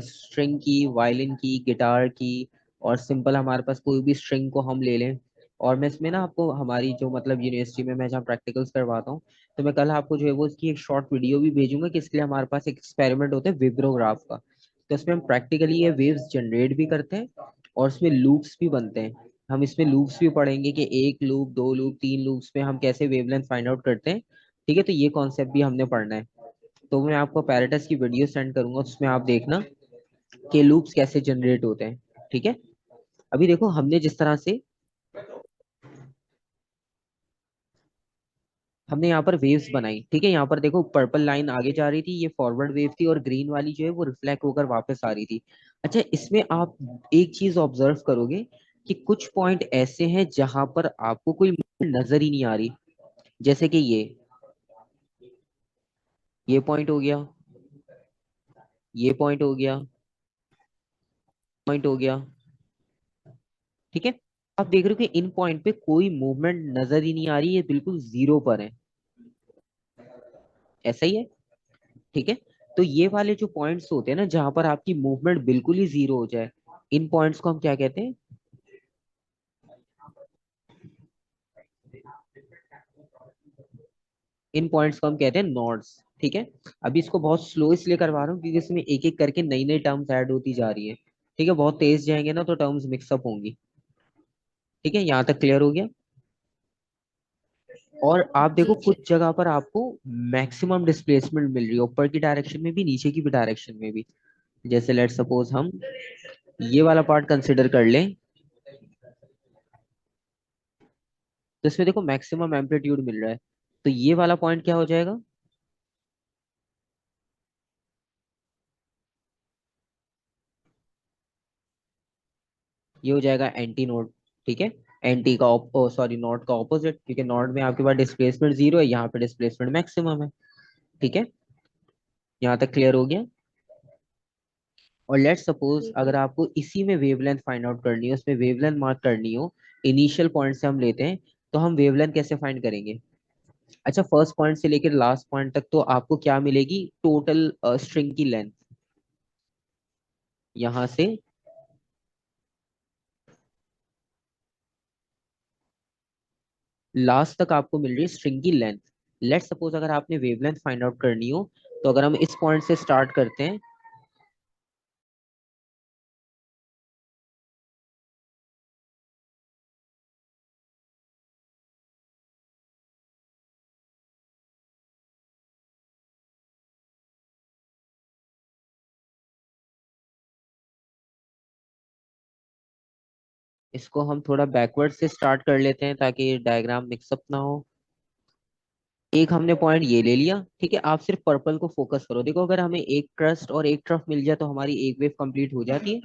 स्ट्रिंग की, वायलिन की, गिटार की, और सिंपल हमारे पास कोई भी स्ट्रिंग को हम ले लें। और मैं इसमें ना आपको हमारी जो मतलब यूनिवर्सिटी में मैं जहाँ प्रैक्टिकल्स करवाता हूँ, तो मैं कल आपको जो है वो इसकी एक शॉर्ट वीडियो भी भेजूंगा, कि इसके लिए हमारे पास एक एक्सपेरिमेंट होता है विब्रोग्राफ का। तो इसमें हम प्रैक्टिकली ये वेव्स जनरेट भी करते हैं, और इसमें लूप्स भी बनते हैं। हम इसमें लूप्स भी पढ़ेंगे कि एक लूप, दो लूप, तीन लूप्स में हम कैसे वेवलेंथ फाइंड आउट करते हैं, ठीक है, तो ये कॉन्सेप्ट भी हमने पढ़ना है। तो मैं आपको पैरेटस की वीडियो सेंड करूंगा, उसमें आप देखना कि लूप्स कैसे जनरेट होते हैं। ठीक है, अभी देखो हमने जिस तरह से हमने यहाँ पर वेव्स बनाई, ठीक है, यहाँ पर देखो पर्पल लाइन आगे जा रही थी, ये फॉरवर्ड वेव थी, और ग्रीन वाली जो है वो रिफ्लेक्ट होकर वापस आ रही थी। अच्छा, इसमें आप एक चीज ऑब्जर्व करोगे कि कुछ पॉइंट ऐसे हैं जहां पर आपको कोई नजर ही नहीं आ रही। जैसे कि ये पॉइंट हो गया, ये पॉइंट हो गया, पॉइंट हो गया। ठीक है, आप देख रहे हो कि इन पॉइंट पे कोई मूवमेंट नजर ही नहीं आ रही, ये बिल्कुल जीरो पर है। ऐसा ही है। ठीक है, तो ये वाले जो पॉइंट्स होते हैं ना जहां पर आपकी मूवमेंट बिल्कुल ही जीरो हो जाए, इन पॉइंट्स को हम क्या कहते हैं? इन पॉइंट्स को हम कहते हैं नोड्स। ठीक है, अभी इसको बहुत स्लो इसलिए करवा रहा हूँ क्योंकि इसमें एक एक करके नई नई टर्म्स ऐड होती जा रही है। ठीक है, बहुत तेज जाएंगे ना तो टर्म्स मिक्सअप होंगी। ठीक है, यहाँ तक क्लियर हो गया? और आप देखो जी। कुछ जगह पर आपको मैक्सिमम डिस्प्लेसमेंट मिल रही है, ऊपर की डायरेक्शन में भी, नीचे की भी डायरेक्शन में भी। जैसे लेट सपोज हम ये वाला पार्ट कंसिडर कर लें, तो इसमें देखो मैक्सिमम एम्पलीट्यूड मिल रहा है, तो ये वाला पॉइंट क्या हो जाएगा? ये हो जाएगा एंटी नोड। ठीक है, एंटी का सॉरी नॉट का ऑपोजिट, क्योंकि नॉट में आपके पास डिस्प्लेसमेंट जीरो है, यहाँ पे डिस्प्लेसमेंट मैक्सिमम है। ठीक है, यहाँ तक क्लियर हो गया? और लेट सपोज ठीक अगर है। आपको इसी में वेवलेंथ फाइंड आउट करनी हो, उसमें वेवलेंथ मार्क करनी हो, इनिशियल पॉइंट से हम लेते हैं, तो हम वेवलेंथ कैसे फाइंड करेंगे? अच्छा, फर्स्ट पॉइंट से लेकर लास्ट पॉइंट तक तो आपको क्या मिलेगी? टोटल स्ट्रिंग की लेंथ, यहां से लास्ट तक आपको मिल रही है स्ट्रिंग की लेंथ। लेट सपोज अगर आपने वेवलेंथ फाइंड आउट करनी हो, तो अगर हम इस पॉइंट से स्टार्ट करते हैं, इसको हम थोड़ा बैकवर्ड से स्टार्ट कर लेते हैं ताकि डायग्राम मिक्सअप ना हो। एक हमने पॉइंट ये ले लिया, ठीक है, आप सिर्फ पर्पल को फोकस करो, देखो अगर हमें एक क्रस्ट और एक ट्रफ मिल जाए तो हमारी एक वेव कंप्लीट हो जाती है।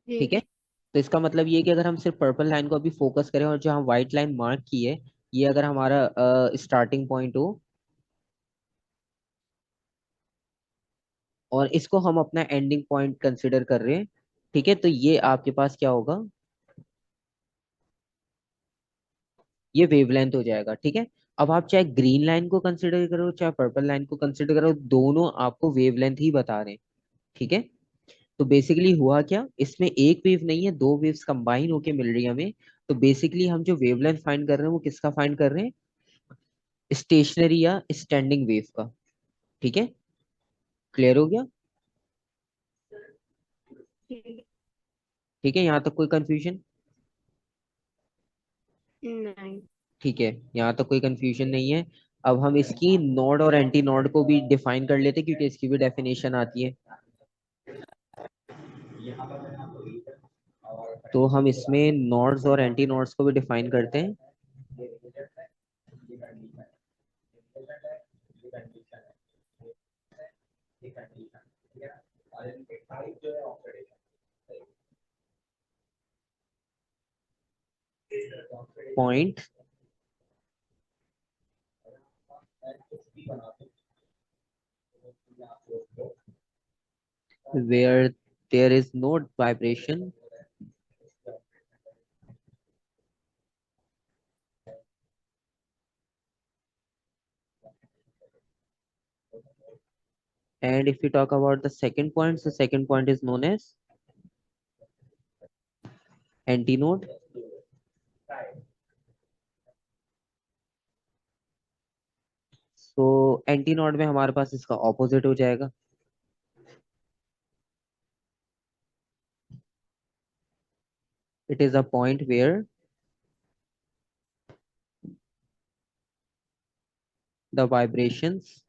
ठीक जी। है, तो इसका मतलब ये है कि अगर हम सिर्फ पर्पल लाइन को अभी फोकस करें और जो हम व्हाइट लाइन मार्क की है, ये अगर हमारा स्टार्टिंग पॉइंट हो, और इसको हम अपना एंडिंग पॉइंट कंसिडर कर रहे हैं, ठीक है, तो ये आपके पास क्या होगा? ये वेवलेंथ हो जाएगा। ठीक है, अब आप चाहे ग्रीन लाइन को कंसिडर करो चाहे पर्पल लाइन को कंसिडर करो, दोनों आपको वेवलेंथ ही बता रहे हैं। ठीक है, तो बेसिकली हुआ क्या, इसमें एक वेव नहीं है, दो वेव्स कंबाइन होके मिल रही है हमें। तो बेसिकली हम जो वेवलेंथ फाइंड कर रहे हैं वो किसका फाइंड कर रहे हैं? स्टेशनरी या स्टैंडिंग वेव का। ठीक है, क्लियर हो गया? ठीक। ठीक है, यहाँ तक कोई कंफ्यूजन? नहीं। ठीक है, यहाँ तक कोई कंफ्यूजन नहीं है। अब हम इसकी नोड और एंटी नोड को भी डिफाइन कर लेते हैं क्योंकि इसकी भी डेफिनेशन आती है। तो हम इसमें नोड्स और एंटी नोड्स को भी डिफाइन करते हैं। Point where there is no vibration and if we talk about the second point, the second point is known as antinode. So antinode में हमारे पास इसका ऑपोजिट हो जाएगा। It is a point where the vibrations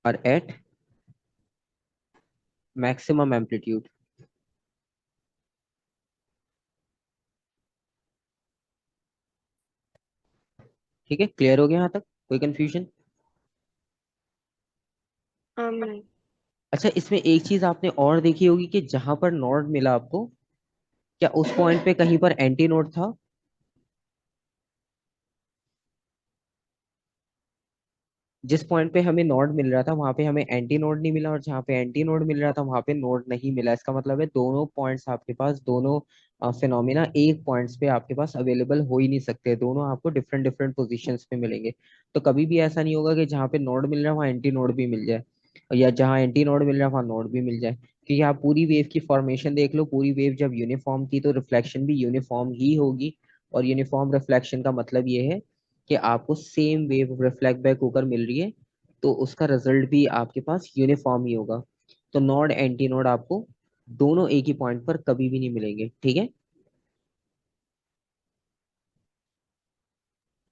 are at maximum amplitude। ठीक है, clear हो गया यहाँ तक? कोई कंफ्यूजन? नहीं। अच्छा, इसमें एक चीज आपने और देखी होगी कि जहां पर नोड मिला आपको, क्या उस पॉइंट पे कहीं पर एंटी नोड था? जिस पॉइंट पे हमें नोड मिल रहा था वहां पे हमें एंटी नोड नहीं मिला, और जहाँ पे एंटी नोड मिल रहा था वहां पे नोड नहीं मिला। इसका मतलब है दोनों पॉइंट्स आपके पास, दोनों फिनोमिना एक पॉइंट्स पे आपके पास अवेलेबल हो ही नहीं सकते, दोनों आपको डिफरेंट डिफरेंट पोजीशंस पे मिलेंगे। तो कभी भी ऐसा नहीं होगा कि जहाँ पे नोड मिल रहा है वहाँ एंटी नोड भी मिल जाए, या जहाँ एंटी नोड मिल रहा है वहाँ नोड भी मिल जाए। क्योंकि आप पूरी वेव की फॉर्मेशन देख लो, पूरी वेव जब यूनिफॉर्म थी तो रिफ्लेक्शन भी यूनिफॉर्म ही होगी। और यूनिफॉर्म रिफ्लेक्शन का मतलब ये है कि आपको सेम वेव रिफ्लेक्ट बैक होकर मिल रही है, तो उसका रिजल्ट भी आपके पास यूनिफॉर्म ही होगा। तो नोड एंटी नोड आपको दोनों एक ही पॉइंट पर कभी भी नहीं मिलेंगे, ठीक है?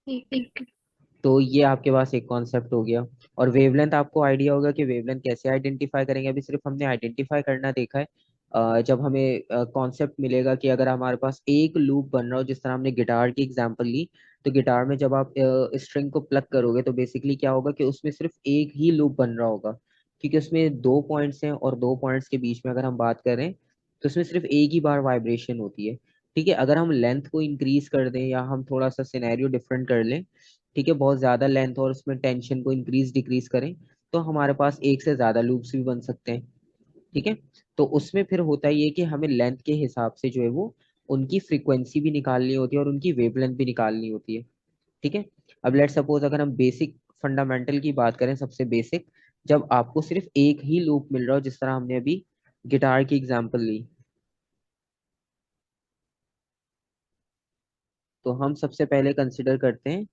ठीक। तो ये आपके पास एक कॉन्सेप्ट हो गया। और वेवलेंथ आपको आइडिया होगा कि वेवलेंथ कैसे आइडेंटिफाई करेंगे। अभी सिर्फ हमने आइडेंटिफाई करना देखा है। जब हमें कॉन्सेप्ट मिलेगा कि अगर हमारे पास एक लूप बन रहा हो, जिस तरह हमने गिटार की एग्जांपल ली, तो गिटार में जब आप स्ट्रिंग को प्लग करोगे तो बेसिकली क्या होगा कि उसमें सिर्फ एक ही लूप बन रहा होगा, क्योंकि उसमें दो पॉइंट्स हैं और दो पॉइंट्स के बीच में अगर हम बात करें तो उसमें सिर्फ एक ही बार वाइब्रेशन होती है। ठीक है, अगर हम लेंथ को इंक्रीज कर दें या हम थोड़ा सा सिनेरियो डिफरेंट कर लें, ठीक है, बहुत ज्यादा लेंथ और उसमें टेंशन को इंक्रीज डिक्रीज करें, तो हमारे पास एक से ज्यादा लूप्स भी बन सकते हैं। ठीक है, तो उसमें फिर होता ही है कि हमें लेंथ के हिसाब से जो है वो उनकी फ्रीक्वेंसी भी निकालनी होती है और उनकी वेवलेंथ भी निकालनी होती है। ठीक है, अब लेट सपोज अगर हम बेसिक फंडामेंटल की बात करें, सबसे बेसिक, जब आपको सिर्फ एक ही लूप मिल रहा हो, जिस तरह हमने अभी गिटार की एग्जांपल ली, तो हम सबसे पहले कंसिडर करते हैं।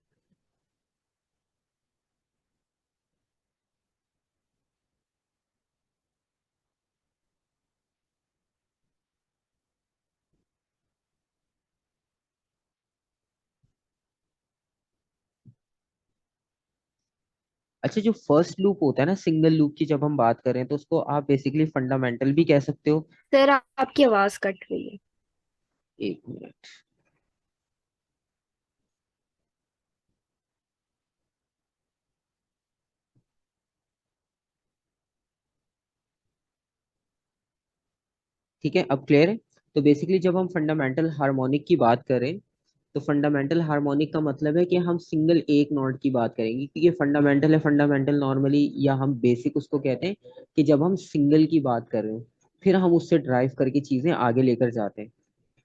अच्छा, जो फर्स्ट लूप होता है ना, सिंगल लूप की जब हम बात करें तो उसको आप बेसिकली फंडामेंटल भी कह सकते हो। सर आपकी आवाज कट रही है। एक मिनट। ठीक है, अब क्लियर है? तो बेसिकली जब हम फंडामेंटल हार्मोनिक की बात करें, तो फंडामेंटल हार्मोनिक का मतलब है कि हम सिंगल एक नोट की बात करेंगे, क्योंकि फंडामेंटल है, फंडामेंटल नॉर्मली या हम बेसिक उसको कहते हैं कि जब हम सिंगल की बात कर रहे हो फिर हम उससे ड्राइव करके चीजें आगे लेकर जाते हैं।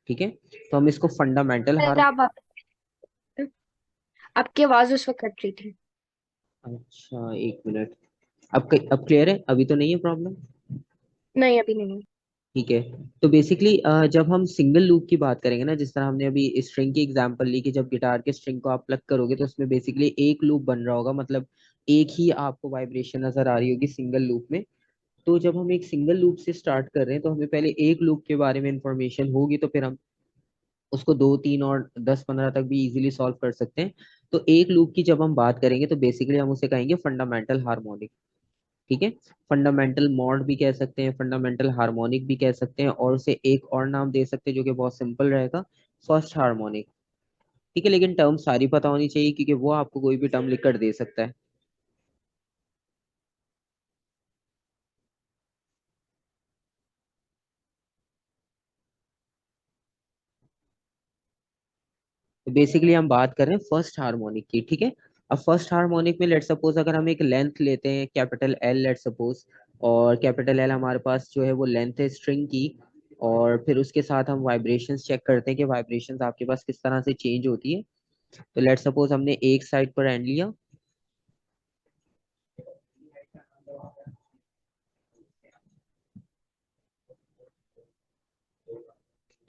ठीक है, तो हम इसको फंडामेंटल सर हार। आपकी आवाज उस वक्त कट रही थी। अच्छा, एक मिनट। अब क्लियर है? अभी तो नहीं है प्रॉब्लम? नहीं, अभी नहीं। ठीक है, तो बेसिकली जब हम सिंगल लूप की बात करेंगे ना, जिस तरह हमने अभी स्ट्रिंग की एग्जांपल ली कि जब गिटार के स्ट्रिंग को आप प्लग करोगे तो उसमें बेसिकली एक लूप बन रहा होगा, मतलब एक ही आपको वाइब्रेशन नजर आ रही होगी सिंगल लूप में। तो जब हम एक सिंगल लूप से स्टार्ट कर रहे हैं तो हमें पहले एक लूप के बारे में इंफॉर्मेशन होगी, तो फिर हम उसको दो तीन और 10 15 तक भी इजीली सॉल्व कर सकते हैं। तो एक लूप की जब हम बात करेंगे तो बेसिकली हम उसे कहेंगे फंडामेंटल हार्मोनिक। ठीक है, फंडामेंटल मॉड भी कह सकते हैं, फंडामेंटल हार्मोनिक भी कह सकते हैं, और उसे एक और नाम दे सकते हैं जो कि बहुत सिंपल रहेगा, फर्स्ट हार्मोनिक। ठीक है, लेकिन टर्म सारी पता होनी चाहिए क्योंकि वो आपको कोई भी टर्म लिख कर दे सकता है। तो बेसिकली हम बात कर रहे हैं फर्स्ट हार्मोनिक की। ठीक है, अब फर्स्ट हार्मोनिक में लेट सपोज अगर हम एक लेंथ लेते हैं कैपिटल एल, लेट सपोज, और कैपिटल एल हमारे पास जो है वो लेंथ है स्ट्रिंग की, और फिर उसके साथ हम वाइब्रेशंस चेक करते हैं कि वाइब्रेशंस आपके पास किस तरह से चेंज होती है। तो लेट सपोज हमने एक साइड पर एंड लिया।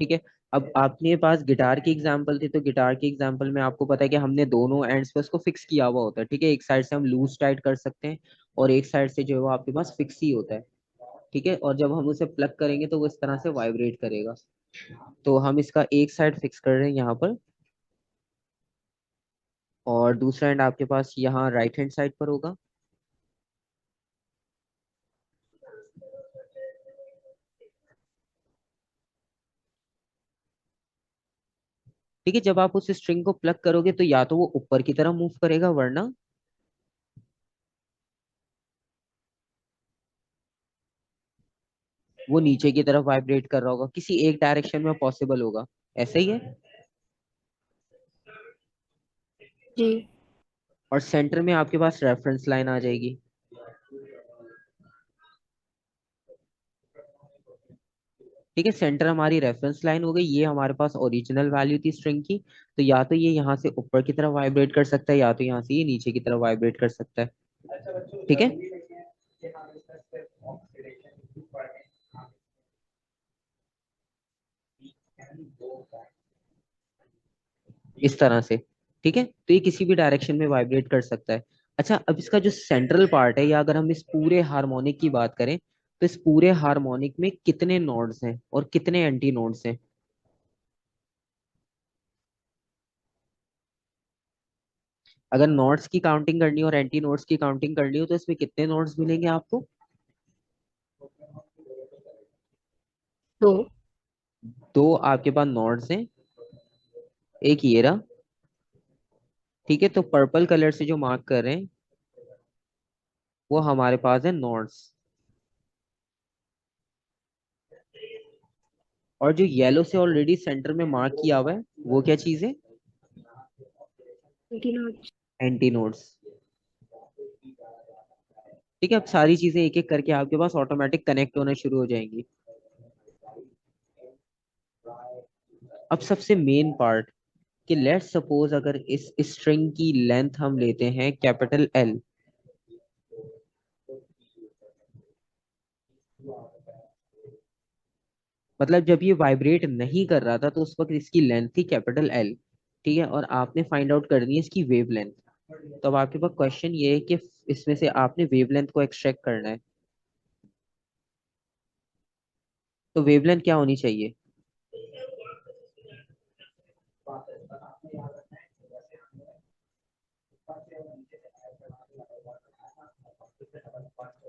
ठीक है, अब आपके पास गिटार की एग्जांपल थी, तो गिटार की एग्जांपल में आपको पता है कि हमने दोनों एंड्स पे उसको फिक्स किया हुआ होता है। ठीक है, एक साइड से हम लूज टाइट कर सकते हैं और एक साइड से जो है वो आपके पास फिक्स ही होता है। ठीक है, और जब हम उसे प्लग करेंगे तो वो इस तरह से वाइब्रेट करेगा। तो हम इसका एक साइड फिक्स कर रहे हैं यहाँ पर, और दूसरा एंड आपके पास यहाँ राइट हैंड साइड पर होगा। ठीक है, जब आप उस स्ट्रिंग को प्लग करोगे तो या तो वो ऊपर की तरफ मूव करेगा, वरना वो नीचे की तरफ वाइब्रेट कर रहा होगा, किसी एक डायरेक्शन में पॉसिबल होगा। ऐसा ही है। जी। और सेंटर में आपके पास रेफरेंस लाइन आ जाएगी। ठीक है, सेंटर हमारी रेफरेंस लाइन हो गई, ये हमारे पास ओरिजिनल वैल्यू थी स्ट्रिंग की। तो या तो ये यहाँ से ऊपर की तरफ वाइब्रेट कर सकता है, या तो यहाँ से ये नीचे की तरफ वाइब्रेट कर सकता है। ठीक है, इस तरह से। ठीक है, तो ये किसी भी डायरेक्शन में वाइब्रेट कर सकता है। अच्छा, अब इसका जो सेंट्रल पार्ट है, या अगर हम इस पूरे हार्मोनिक की बात करें, तो इस पूरे हार्मोनिक में कितने नोड्स हैं और कितने एंटी नोड्स हैं? अगर नोड्स की काउंटिंग करनी हो और एंटी नोड्स की काउंटिंग करनी हो तो इसमें कितने नोड्स मिलेंगे आपको? दो। दो आपके पास नोड्स हैं, एक ये रहा। ठीक है, तो पर्पल कलर से जो मार्क कर रहे हैं वो हमारे पास है नोड्स। और जो येलो से ऑलरेडी सेंटर में मार्क किया हुआ है वो क्या चीज है? एंटी। Anti nodes. ठीक है, अब सारी चीजें एक एक करके आपके पास ऑटोमेटिक कनेक्ट होना शुरू हो जाएंगी। अब सबसे मेन पार्ट, कि लेट्स सपोज अगर इस स्ट्रिंग की लेंथ हम लेते हैं कैपिटल एल। मतलब जब ये वाइब्रेट नहीं कर रहा था तो उस वक्त इसकी लेंथ थी कैपिटल एल। ठीक है, और आपने फाइंड आउट करनी है इसकी वेव लेंथ। तो अब आपके पास क्वेश्चन ये है कि इसमें से आपने वेव लेंथ को एक्सट्रैक्ट करना है। तो वेव लेंथ क्या होनी चाहिए?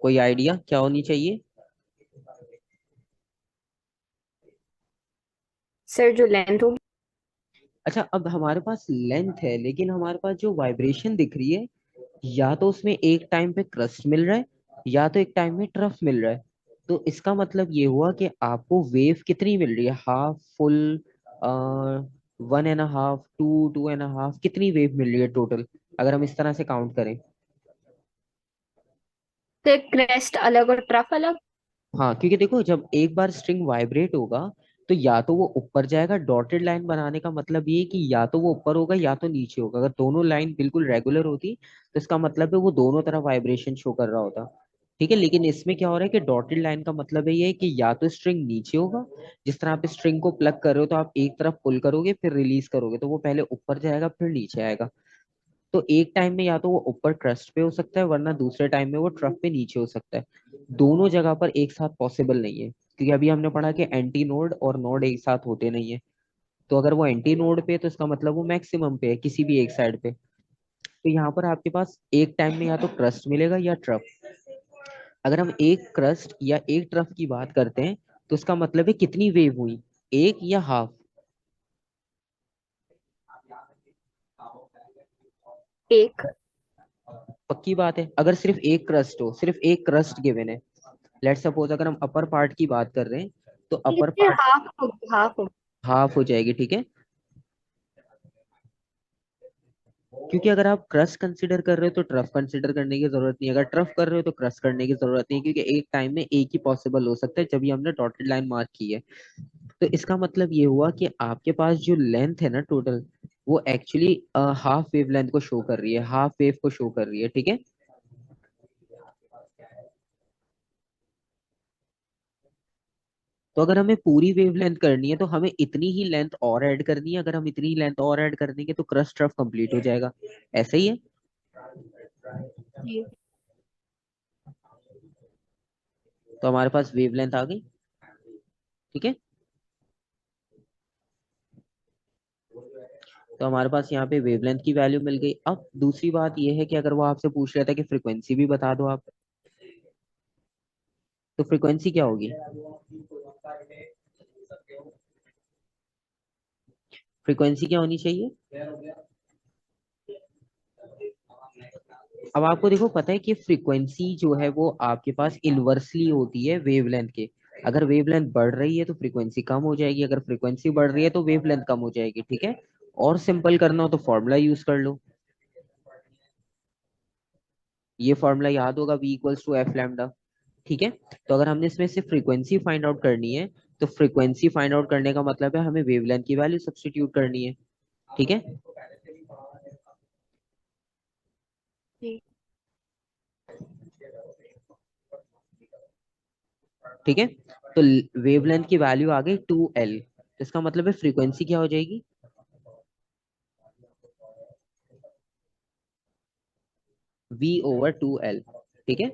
कोई आइडिया क्या होनी चाहिए? सर जो लेंथ होगी। अच्छा, अब हमारे पास लेंथ है लेकिन हमारे पास जो वाइब्रेशन दिख रही है, या तो उसमें एक टाइम पे क्रस्ट मिल रहा है, या तो एक टाइम में ट्रफ मिल रहा है। तो इसका मतलब ये हुआ कि आपको वेव कितनी मिल रही है? हाफ, फुल, 1.5, 2, 2.5, कितनी वेव मिल रही है टोटल, अगर हम इस तरह से काउंट करें? तो क्रेस्ट अलग और ट्रफ अलग। हाँ, क्योंकि देखो जब एक बार स्ट्रिंग वाइब्रेट होगा तो या तो वो ऊपर जाएगा। डॉटेड लाइन बनाने का मतलब ये है कि या तो वो ऊपर होगा या तो नीचे होगा। अगर दोनों लाइन बिल्कुल रेगुलर होती तो इसका मतलब है वो दोनों तरफ वाइब्रेशन शो कर रहा होता। ठीक है, लेकिन इसमें क्या हो रहा है कि डॉटेड लाइन का मतलब है ये है कि या तो स्ट्रिंग नीचे होगा, जिस तरह आप स्ट्रिंग को प्लग कर रहे हो तो आप एक तरफ पुल करोगे फिर रिलीज करोगे तो वो पहले ऊपर जाएगा फिर नीचे आएगा। तो एक टाइम में या तो वो ऊपर क्रस्ट पे हो सकता है, वरना दूसरे टाइम में वो ट्रफ पे नीचे हो सकता है। दोनों जगह पर एक साथ पॉसिबल नहीं है, क्योंकि अभी हमने पढ़ा कि एंटी नोड और नोड एक साथ होते नहीं है। तो अगर वो एंटी नोड पे है तो इसका मतलब वो मैक्सिमम पे है किसी भी एक साइड पे। तो यहाँ पर आपके पास एक टाइम में या तो क्रस्ट मिलेगा या ट्रफ। अगर हम एक क्रस्ट या एक ट्रफ की बात करते हैं तो इसका मतलब है कितनी वेव हुई, एक या हाफ? एक। पक्की बात है, अगर सिर्फ एक क्रस्ट हो, सिर्फ एक क्रस्ट गिवन है। लेट सपोज अगर हम अपर पार्ट की बात कर रहे हैं तो अपर इससे पार्ट हाफ होगी, हाफ होगी। हाफ हो जाएगी। ठीक है, क्योंकि अगर आप क्रस्ट कंसीडर कर रहे हो तो ट्रफ कंसीडर करने की जरूरत नहीं है, अगर ट्रफ कर रहे हो तो क्रस्ट करने की जरूरत नहीं है, क्योंकि एक टाइम में एक ही पॉसिबल हो सकता है जब ये हमने डॉटेड लाइन मार्क की है। तो इसका मतलब ये हुआ कि आपके पास जो लेंथ है ना टोटल, वो एक्चुअली हाफ वेव लेंथ को शो कर रही है, हाफ वेव को शो कर रही है। ठीक है, तो अगर हमें पूरी वेवलेंथ करनी है तो हमें इतनी ही लेंथ और ऐड करनी है। अगर हम इतनी लेंथ और ऐड कर देंगे तो क्रस्ट रफ कंप्लीट हो जाएगा। ऐसा ही है। जी। तो हमारे पास वेवलेंथ आ गई। ठीक है, तो हमारे पास यहाँ पे वेवलेंथ की वैल्यू मिल गई। अब दूसरी बात ये है कि अगर वो आपसे पूछ लेता है कि फ्रीक्वेंसी भी बता दो आप, तो फ्रीक्वेंसी क्या होगी? फ्रीक्वेंसी क्या होनी चाहिए? अब आपको देखो पता है कि फ्रीक्वेंसी जो है वो आपके पास इनवर्सली होती है वेवलेंथ के। अगर वेवलेंथ बढ़ रही है तो फ्रीक्वेंसी कम हो जाएगी, अगर फ्रीक्वेंसी बढ़ रही है तो वेवलेंथ कम हो जाएगी। ठीक है, और सिंपल करना हो तो फॉर्मूला यूज कर लो। ये फॉर्मूला याद होगा, v equals to F lambda. ठीक है, तो अगर हमने इसमें से फ्रीक्वेंसी फाइंड आउट करनी है, तो फ्रीक्वेंसी फाइंड आउट करने का मतलब है हमें वेवलेंथ की वैल्यू सब्स्टिट्यूट करनी है। ठीक है, जी। ठीक है, तो वेवलेंथ की वैल्यू आ गई 2l, तो इसका मतलब है फ्रीक्वेंसी क्या हो जाएगी? v/2l। ठीक है,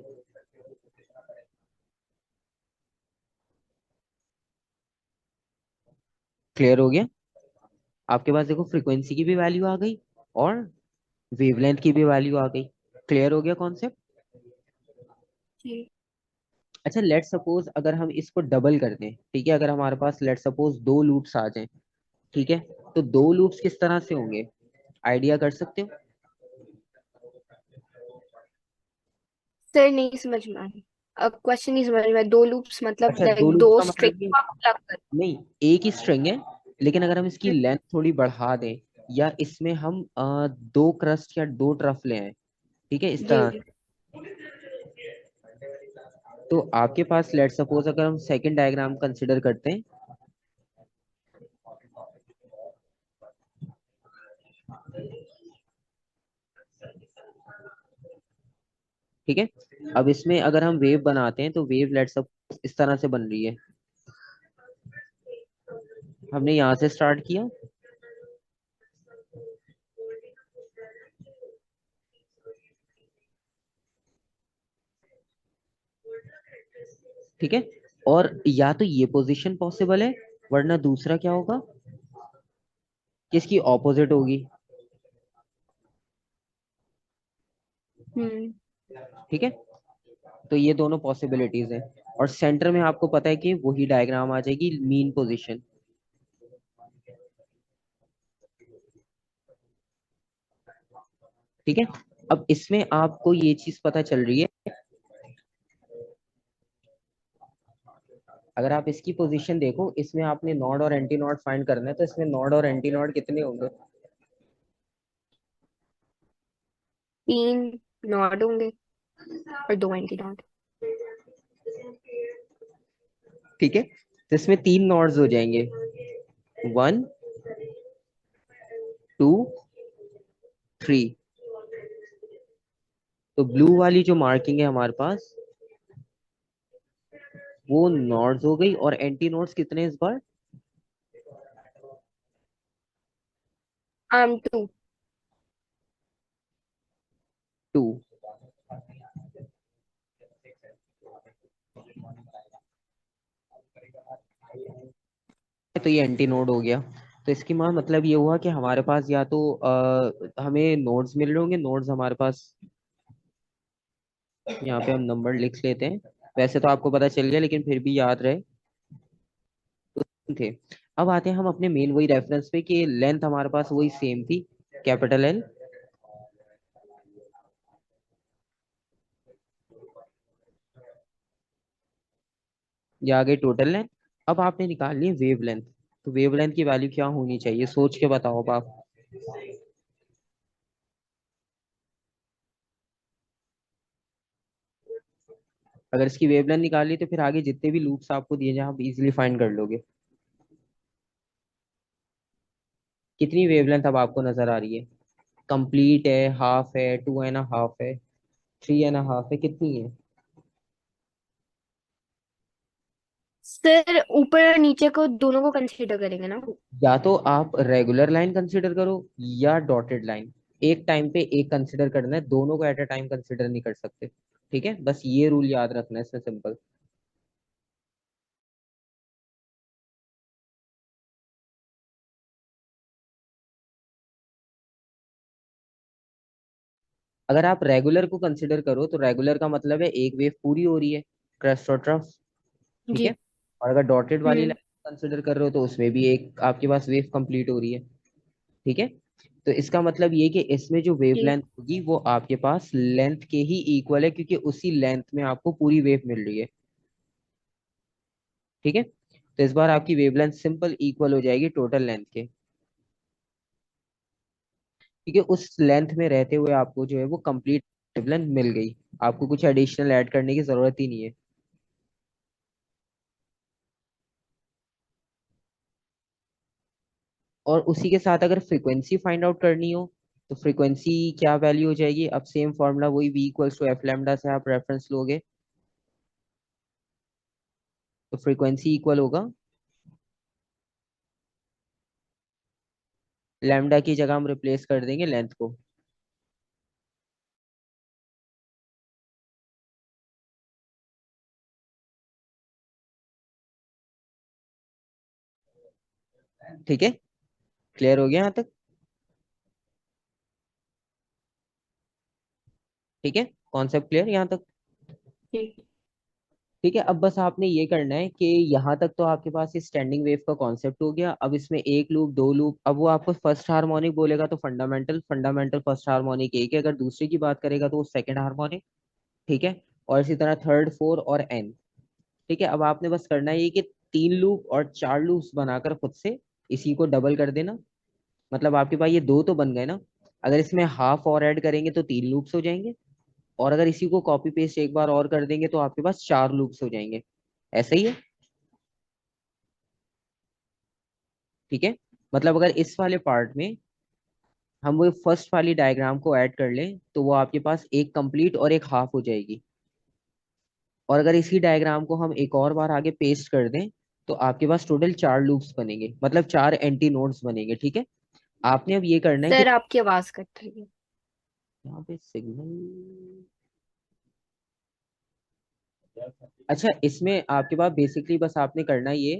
क्लियर हो गया? आपके पास देखो फ्रीक्वेंसी की भी वैल्यू आ गई और वेवलेंथ की भी वैल्यू आ गई। क्लियर हो गया कॉन्सेप्ट? जी। अच्छा, लेट सपोज अगर हम इसको डबल कर दें, ठीक है, अगर हमारे पास लेट सपोज दो लूप्स आ जाएं, ठीक है, तो दो लूप्स किस तरह से होंगे, आइडिया कर सकते हो? सर नहीं समझ में आई। अब क्वेश्चन नहीं समझ में आया। दो लूप्स मतलब अच्छा, दो लाइक लूप्स दो का स्ट्रिंग मतलब ये, को आप प्लग कर। नहीं, एक ही स्ट्रिंग है, लेकिन अगर हम इसकी लेंथ थोड़ी बढ़ा दें, या इसमें हम दो क्रस्ट या दो ट्रफले हैं, ठीक है, इस जी तरह, जी। तो आपके पास लेट सपोज अगर हम सेकंड डायग्राम कंसिडर करते हैं, ठीक है, अब इसमें अगर हम वेव बनाते हैं तो वेव लेट सपोज इस तरह से बन रही है। हमने यहाँ से स्टार्ट किया, ठीक है, और या तो ये पोजीशन पॉसिबल है, वरना दूसरा क्या होगा कि इसकी ऑपोजिट होगी। हम्म। ठीक है, तो ये दोनों पॉसिबिलिटीज हैं, और सेंटर में आपको पता है कि वही डायग्राम आ जाएगी, मीन पोजीशन। ठीक है, अब इसमें आपको ये चीज पता चल रही है, अगर आप इसकी पोजीशन देखो, इसमें आपने नॉड और एंटी नॉड फाइंड करना है, तो इसमें नॉड और एंटी नॉड कितने होंगे? 3 नॉड होंगे और 2 एंटी नॉड। ठीक है, तो इसमें तीन नॉड्स हो जाएंगे, 1, 2, 3। तो ब्लू वाली जो मार्किंग है हमारे पास, वो नॉड्स हो गई, और एंटी नोड्स कितने इस बार? 2। 2। तो ये एंटी नोड हो गया। तो इसकी मतलब ये हुआ कि हमारे पास या तो हमें नोड्स मिल रहे होंगे, नोड्स हमारे पास, यहाँ पे हम नंबर लिख लेते हैं, वैसे तो आपको पता चल गया लेकिन फिर भी याद रहे, थे। अब आते हैं हम अपने मेन वही रेफरेंस पे कि लेंथ हमारे पास वही सेम थी, कैपिटल एल। ये आ गई टोटल लेंथ। अब आपने निकाल ली वेव लेंथ, तो वेव लेंथ की वैल्यू क्या होनी चाहिए, सोच के बताओ अब आप। अगर इसकी वेवलेंथ निकाली तो फिर आगे जितने भी लूप्स आपको दिए जाए आप इजीली फाइंड कर लोगे। कितनी वेवलेंथ अब आपको नजर आ रही है? कंप्लीट है, हाफ है, 2.5 है, 3.5 है, कितनी है? सर ऊपर और नीचे को दोनों को कंसीडर करेंगे ना? या तो आप रेगुलर लाइन कंसिडर करो, या डॉटेड लाइन। एक टाइम पे एक कंसिडर करना है, दोनों को एट अ टाइम कंसिडर नहीं कर सकते। ठीक है, बस ये रूल याद रखना है इसमें, सिंपल। अगर आप रेगुलर को कंसिडर करो तो रेगुलर का मतलब है एक वेव पूरी हो रही है, क्रेस्ट और ट्रफ। ठीक है। जी। और अगर डॉटेड वाली हम्म। लाइन कंसिडर कर रहे हो तो उसमें भी एक आपके पास वेव कंप्लीट हो रही है। ठीक है। तो इसका मतलब ये कि इसमें जो जी। वेवलेंथ होगी वो आपके पास लेंथ के ही इक्वल है, क्योंकि उसी लेंथ में आपको पूरी वेव मिल रही है। ठीक है। तो इस बार आपकी वेवलेंथ सिंपल इक्वल हो जाएगी टोटल लेंथ के, क्योंकि उस लेंथ में रहते हुए आपको जो है वो कंप्लीट वेवलेंथ मिल गई। आपको कुछ एडिशनल ऐड करने की जरूरत ही नहीं है। और उसी के साथ अगर फ्रीक्वेंसी फाइंड आउट करनी हो तो फ्रीक्वेंसी क्या वैल्यू हो जाएगी? अब सेम फॉर्मूला वही, v equals to F lambda से आप रेफरेंस लोगे तो फ्रीक्वेंसी इक्वल होगा, लैम्डा की जगह हम रिप्लेस कर देंगे लेंथ को। ठीक है। क्लियर हो गया यहाँ तक? ठीक है। कॉन्सेप्ट क्लियर यहाँ तक? ठीक। ठीक है। अब बस आपने ये करना है कि यहाँ तक तो आपके पास ये स्टैंडिंग वेव का कॉन्सेप्ट हो गया। अब इसमें एक लूप, दो लूप, अब वो आपको फर्स्ट हार्मोनिक बोलेगा तो फंडामेंटल, फंडामेंटल फर्स्ट हार्मोनिक एक है, अगर दूसरे की बात करेगा तो वो सेकंड हार्मोनिक। ठीक है। और इसी तरह थर्ड, फोर और एन। ठीक है। अब आपने बस करना है ये कि तीन लूप और चार लूप्स बनाकर खुद से इसी को डबल कर देना। मतलब आपके पास ये दो तो बन गए ना, अगर इसमें हाफ और ऐड करेंगे तो तीन लूप्स हो जाएंगे, और अगर इसी को कॉपी पेस्ट एक बार और कर देंगे तो आपके पास चार लूप्स हो जाएंगे। ऐसा ही है। ठीक है। मतलब अगर इस वाले पार्ट में हम वो फर्स्ट वाली डायग्राम को ऐड कर लें तो वो आपके पास एक कंप्लीट और एक हाफ हो जाएगी। और अगर इसी डायग्राम को हम एक और बार आगे पेस्ट कर दें तो आपके पास टोटल चार लूप्स बनेंगे, मतलब चार एंटी नोड्स बनेंगे। ठीक है। आपने अब ये करना है कि सर आपकी आवाज कट रही है। यहाँ पे सिग्नल, अच्छा इसमें आपके पास बेसिकली बस आपने करना ये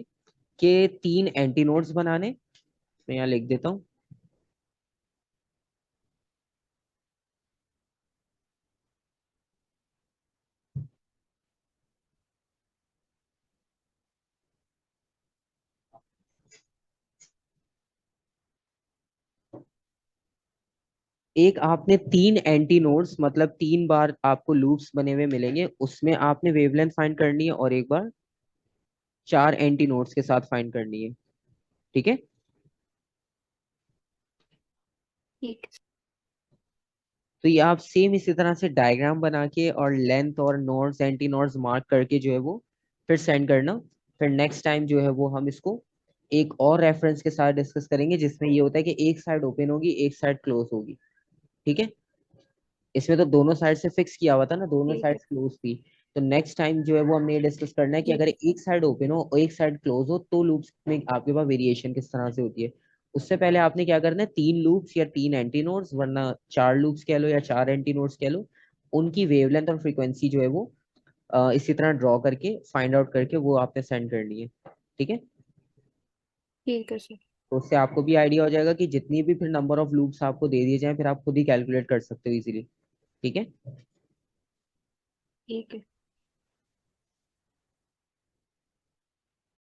कि तीन एंटी नोड्स बनाने, मैं यहाँ लिख देता हूँ। एक आपने तीन एंटी नोड्स, मतलब तीन बार आपको लूप्स बने हुए मिलेंगे, उसमें आपने वेवलेंथ फाइंड करनी है, और एक बार चार एंटी नोड्स के साथ फाइंड करनी है। ठीक है। ठीक। तो ये आप सेम इसी तरह से डायग्राम बना के और लेंथ और नोड्स, एंटी नोड्स मार्क करके जो है वो फिर सेंड करना। फिर नेक्स्ट टाइम जो है वो हम इसको एक और रेफरेंस के साथ डिस्कस करेंगे, जिसमें ये होता है कि एक साइड ओपन होगी, एक साइड क्लोज होगी। ठीक है। इसमें तो दोनों साइड से फिक्स किया हुआ था ना, दोनों ठीक साइड है। क्लोज थी। तो नेक्स्ट टाइम जो है वो हमने ये डिस्कस करना है कि जी। अगर एक साइड ओपन हो और एक साइड क्लोज हो तो लूप्स में आपके पास वेरिएशन किस तरह से होती है। उससे पहले आपने क्या करना है, तीन लूप्स या तीन एंटी नोड्स, वरना चार लूप्स कह लो या चार एंटी नोड्स कह लो, उनकी वेवलेंथ और फ्रीक्वेंसी जो है वो इसी तरह ड्रॉ करके फाइंड आउट करके वो आपने सेंड करनी है। ठीक है। ठीक है सर। तो उससे आपको भी आइडिया हो जाएगा कि जितनी भी फिर नंबर ऑफ लूप्स आपको दे दिए जाएं फिर आप खुद ही कैलकुलेट कर सकते हो इजीली। ठीक है। ठीक है।